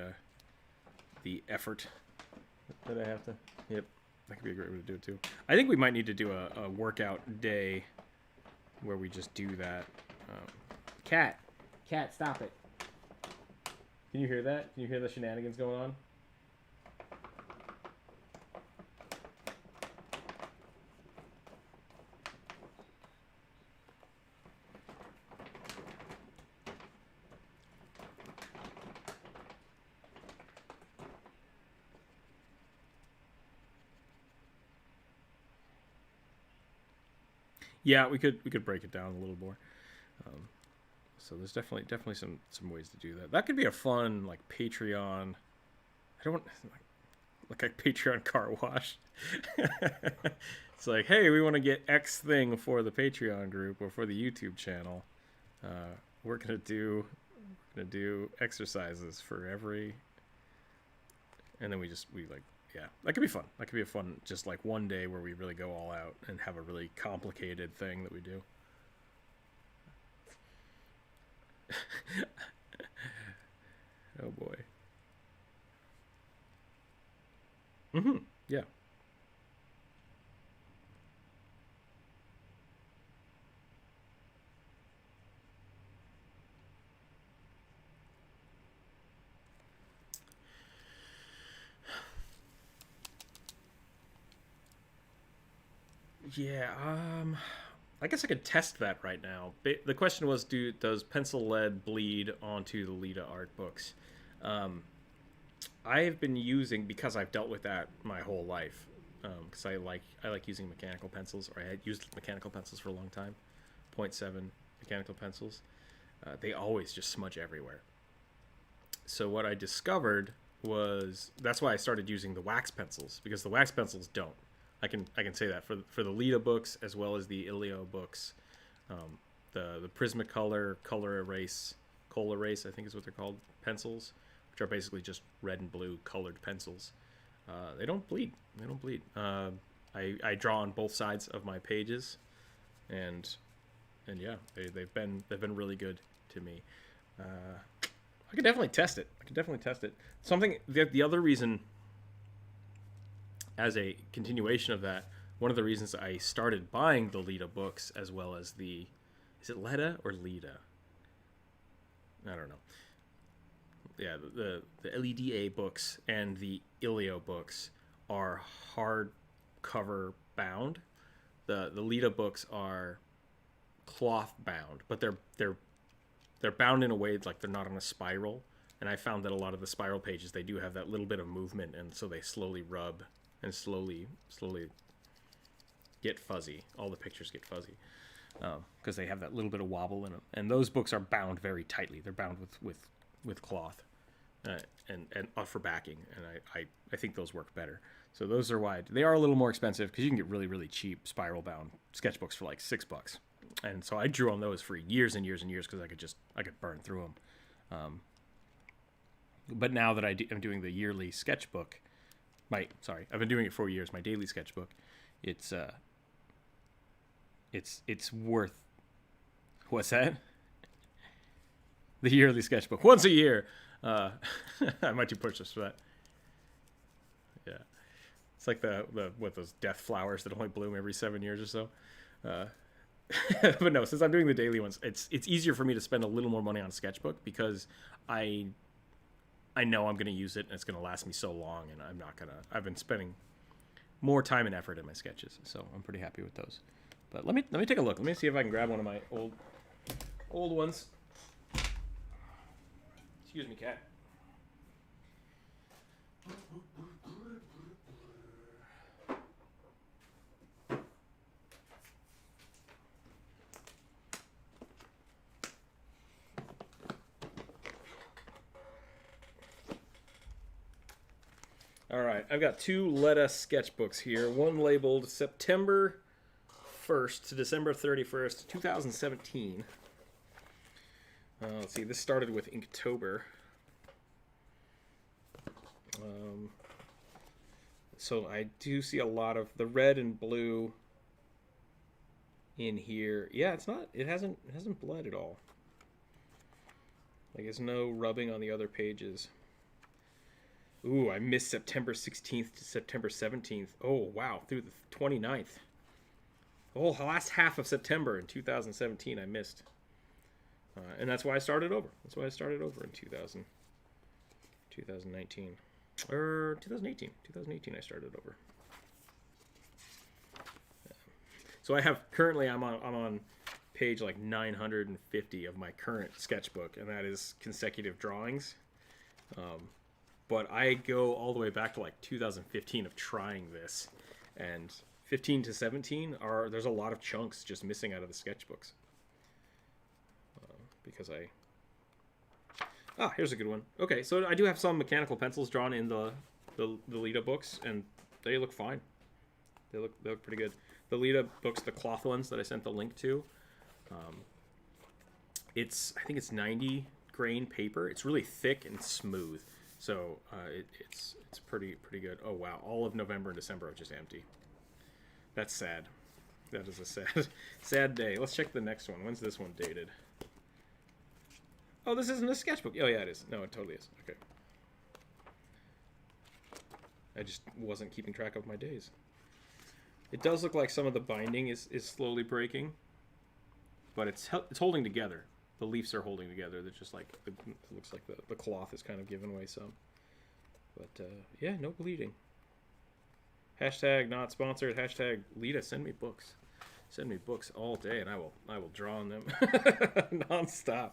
effort that I have to. Yep, that could be a great way to do it too. I think we might need to do a workout day where we just do that. Cat, stop it! Can you hear that? Can you hear the shenanigans going on? Yeah, we could break it down a little more. So there's definitely some ways to do that. That could be a fun like Patreon. I don't like a Patreon car wash. It's like, hey, we want to get X thing for the Patreon group or for the YouTube channel. We're gonna do exercises for every, and then we like, yeah, that could be fun. That could be a fun, just like one day where we really go all out and have a really complicated thing that we do. Oh boy. Yeah. Yeah, I guess I could test that right now. The question was, does pencil lead bleed onto the Lita art books? I have been using, because I've dealt with that my whole life, because I like using mechanical pencils, or I had used mechanical pencils for a long time, 0.7 mechanical pencils. They always just smudge everywhere. So what I discovered was, that's why I started using the wax pencils, because the wax pencils don't. I can say that for the Lita books as well as the Ilio books, the Prismacolor Color Erase, I think is what they're called, pencils, which are basically just red and blue colored pencils. They don't bleed. I draw on both sides of my pages, and yeah, they've been really good to me. I could definitely test it. Something the other reason, as a continuation of that, one of the reasons I started buying the Lita books as well as is it Leta or Lita? I don't know. Yeah, the LEDA books and the Ilio books are hardcover bound. The Lita books are cloth bound, but they're bound in a way like they're not on a spiral. And I found that a lot of the spiral pages, they do have that little bit of movement, and so they slowly rub and slowly get fuzzy. All the pictures get fuzzy because they have that little bit of wobble in them. And those books are bound very tightly. They're bound with cloth and for backing. And I think those work better. So those are why they are a little more expensive, because you can get really, really cheap spiral bound sketchbooks for like $6. And so I drew on those for years and years and years because I could burn through them. But now that I'm doing the yearly sketchbook, I've been doing it for years. My daily sketchbook, it's worth. What's that? The yearly sketchbook, once a year. I might do push-ups for that. Yeah, it's like those death flowers that only bloom every 7 years or so. But no, since I'm doing the daily ones, it's easier for me to spend a little more money on a sketchbook because I know I'm going to use it and it's going to last me so long, and I've been spending more time and effort in my sketches, so I'm pretty happy with those. But let me take a look. Let me see if I can grab one of my old ones. Excuse me, cat. All right, I've got two Leta sketchbooks here. One labeled September 1st to December 31st, 2017. Let's see, this started with Inktober. So I do see a lot of the red and blue in here. Yeah, it hasn't bled at all. Like, there's no rubbing on the other pages. Ooh, I missed September 16th to September 17th. Oh, wow, through the 29th. Oh, the last half of September in 2017 I missed. And that's why I started over. That's why I started over in 2019. Or 2018. 2018 I started over. So I'm on page like 950 of my current sketchbook, and that is consecutive drawings. But I go all the way back to like 2015 of trying this and 15 to 17 there's a lot of chunks just missing out of the sketchbooks. Because here's a good one. Okay, so I do have some mechanical pencils drawn in the Lita books, and they look fine. They look pretty good. The Lita books, the cloth ones that I sent the link to, I think it's 90 grain paper. It's really thick and smooth, so it's pretty good. Oh wow, all of November and December are just empty. That's sad. That is a sad day. Let's check the next one. When's this one dated? Oh, this isn't a sketchbook. Oh yeah, it is. No, it totally is. Okay. I just wasn't keeping track of my days. It does look like some of the binding is slowly breaking, but it's holding together. The leaves are holding together. They're just like, it looks like the cloth is kind of giving way some. But yeah, no bleeding. Hashtag not sponsored. Hashtag Lita, send me books. Send me books all day, and I will draw on them nonstop.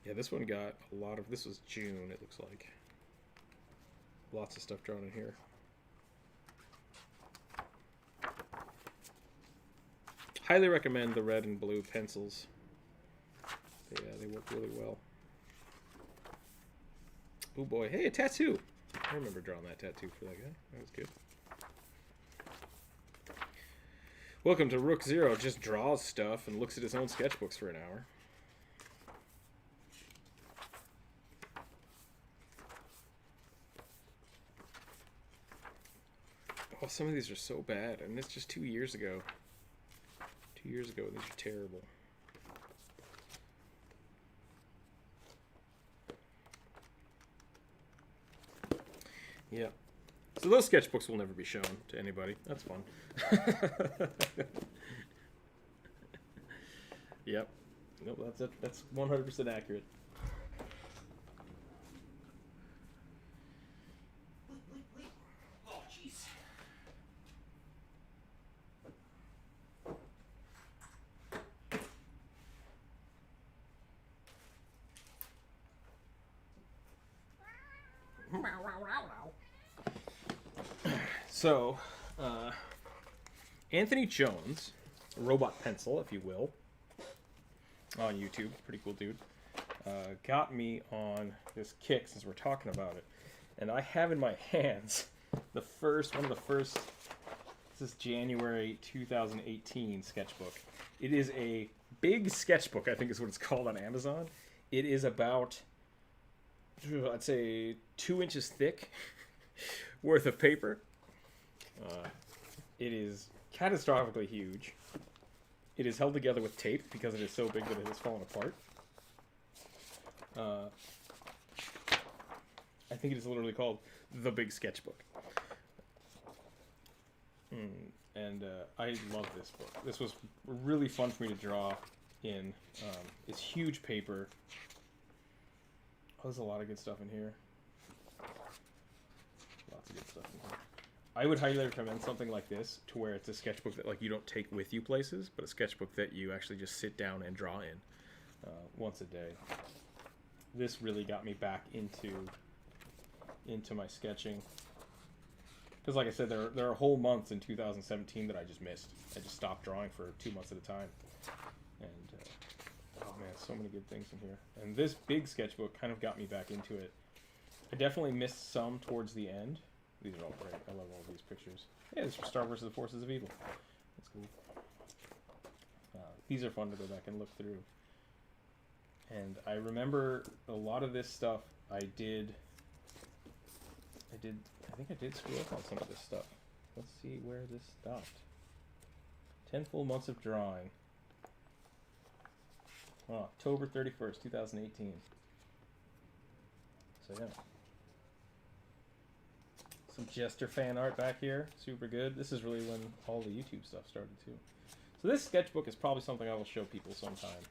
Yeah, this one got a lot of. This was June. It looks like lots of stuff drawn in here. Highly recommend the red and blue pencils. They work really well. Oh boy, hey, a tattoo! I remember drawing that tattoo for that guy. That was good. Welcome to Rookzer0. Just draws stuff and looks at his own sketchbooks for an hour. Oh, some of these are so bad, and it's just 2 years ago. 2 years ago, these are terrible. Yeah. So those sketchbooks will never be shown to anybody. That's fun. Yep. Nope, that's 100% accurate. Oh, jeez. So, Anthony Jones, Robot Pencil, if you will, on YouTube, pretty cool dude, got me on this kick since we're talking about it. And I have in my hands one of the first, this is January 2018 sketchbook. It is a big sketchbook, I think is what it's called on Amazon. It is about, I'd say, 2 inches thick worth of paper. It is catastrophically huge. It is held together with tape because it is so big that it has fallen apart. I think it is literally called The Big Sketchbook. And I love this book. This was really fun for me to draw in. It's huge paper. Oh, there's a lot of good stuff in here. Lots of good stuff in here. I would highly recommend something like this, to where it's a sketchbook that you don't take with you places, but a sketchbook that you actually just sit down and draw in once a day. This really got me back into my sketching, because like I said, there are whole months in 2017 that I just missed. I just stopped drawing for 2 months at a time, and oh man, so many good things in here. And this big sketchbook kind of got me back into it. I definitely missed some towards the end. These are all great. I love all these pictures. Yeah, this is Star vs. the Forces of Evil. That's cool. These are fun to go back and look through. And I remember a lot of this stuff I think I did screw up on some of this stuff. Let's see where this stopped. 10 full months of drawing. Oh, October 31st, 2018. So yeah. Some Jester fan art back here. Super good. This is really when all the YouTube stuff started too. So this sketchbook is probably something I will show people sometime.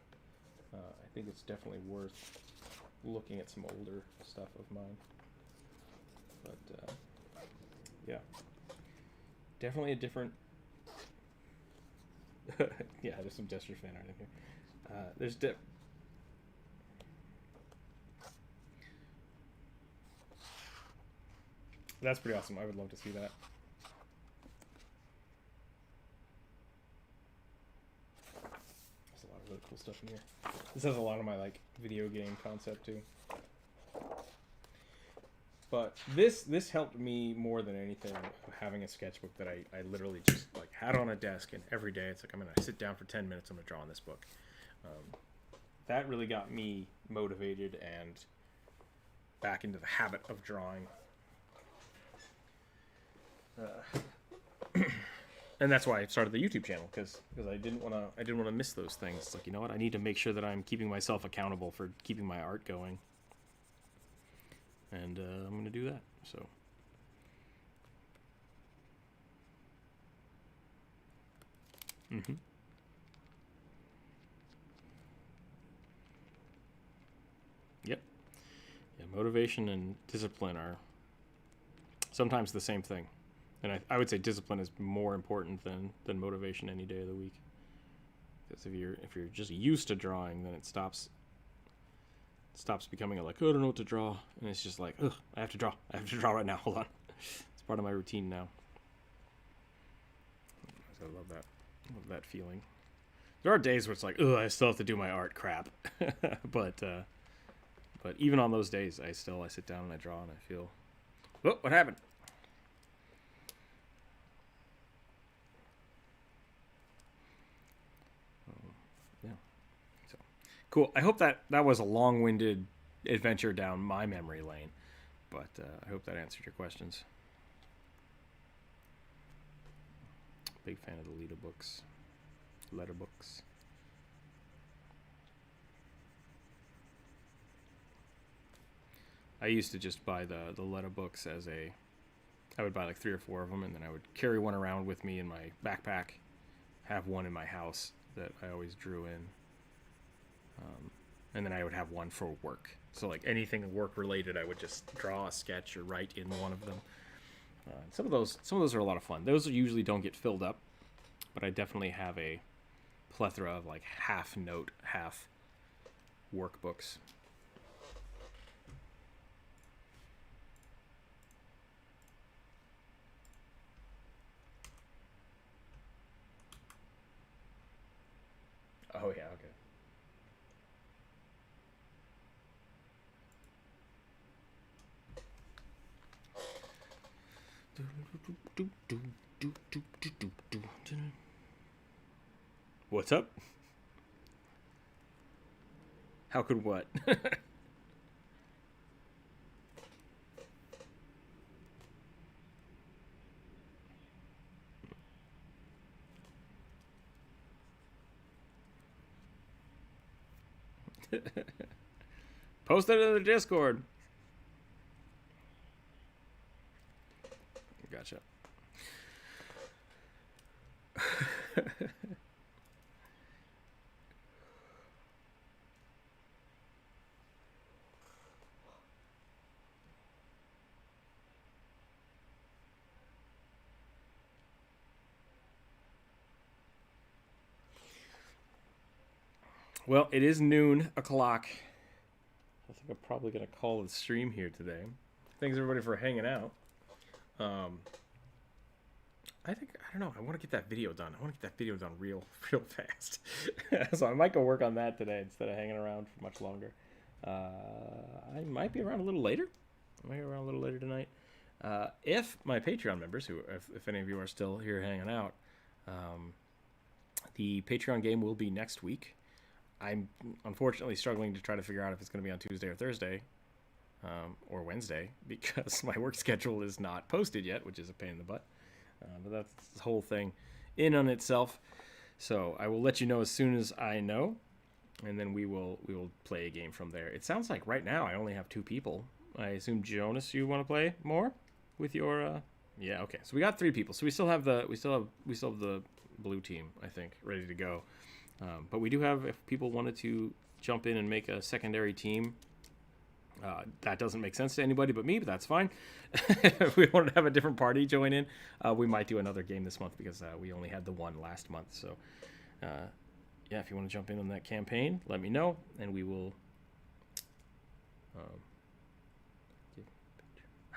I think it's definitely worth looking at some older stuff of mine. But yeah. Definitely a different... yeah, there's some Jester fan art in here. That's pretty awesome. I would love to see that. There's a lot of really cool stuff in here. This has a lot of my like video game concept too. But this helped me more than anything, having a sketchbook that I literally just like had on a desk, and every day it's like I'm gonna sit down for 10 minutes, I'm gonna draw on this book. That really got me motivated and back into the habit of drawing. And that's why I started the YouTube channel, because I didn't want to miss those things. It's like, you know what, I need to make sure that I'm keeping myself accountable for keeping my art going. And I'm going to do that. So, Yep. Yeah, motivation and discipline are sometimes the same thing. And I would say discipline is more important than motivation any day of the week. Because if you're just used to drawing, then it stops becoming like, oh, I don't know what to draw, and it's just like, ugh, I have to draw right now. Hold on, it's part of my routine now. I love that feeling. There are days where it's like, ugh, I still have to do my art crap, but even on those days, I sit down and I draw and I feel, oh, what happened? Cool. I hope that was a long-winded adventure down my memory lane, but I hope that answered your questions. Big fan of the letter books. I used to just buy the letter books I would buy like 3 or 4 of them, and then I would carry one around with me in my backpack, have one in my house that I always drew in. And then I would have one for work. So like anything work related, I would just draw a sketch or write in one of them. Some of those are a lot of fun. Those usually don't get filled up, but I definitely have a plethora of like half note, half workbooks. Oh yeah, okay. What's up? How could what? Post it in the Discord. Gotcha. Well, it is noon o'clock. I think I'm probably going to call the stream here today. Thanks everybody for hanging out. I don't know. I want to get that video done. I want to get that video done real fast. So I might go work on that today instead of hanging around for much longer. I might be around a little later. Tonight. If my Patreon members, if any of you are still here hanging out, the Patreon game will be next week. I'm unfortunately struggling to try to figure out if it's going to be on Tuesday or Thursday, or Wednesday, because my work schedule is not posted yet, which is a pain in the butt. But that's the whole thing in on itself. So I will let you know as soon as I know, and then we will play a game from there. It sounds like right now I only have 2 people. I assume Jonas, you want to play more with your? Yeah, okay. So we got 3 people. So we still have the blue team, I think, ready to go. But we do have, if people wanted to jump in and make a secondary team, that doesn't make sense to anybody but me, but that's fine. If we wanted to have a different party join in, we might do another game this month, because we only had the one last month. So, yeah, if you want to jump in on that campaign, let me know, and we will...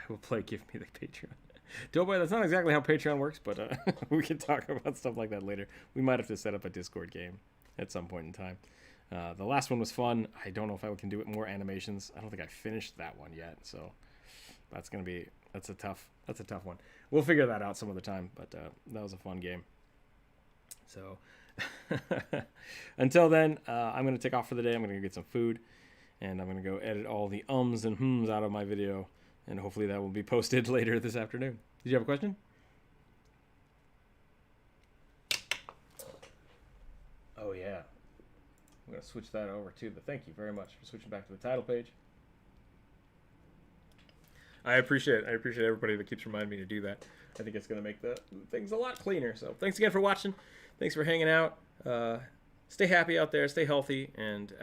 will play Give Me the Patreon. Doughboy, that's not exactly how Patreon works, but we can talk about stuff like that later. We might have to set up a Discord game at some point in time. The last one was fun. I don't know if I can do it more animations. I don't think I finished that one yet, so that's a tough one. We'll figure that out some other time, but that was a fun game. So until then, I'm going to take off for the day. I'm going to go get some food, and I'm going to go edit all the ums and hms out of my video, and hopefully that will be posted later this afternoon. Did you have a question? Oh, yeah. I'm going to switch that over to the thank you very much for switching back to the title page. I appreciate everybody that keeps reminding me to do that. I think it's going to make the things a lot cleaner. So thanks again for watching. Thanks for hanging out. Stay happy out there. Stay healthy. And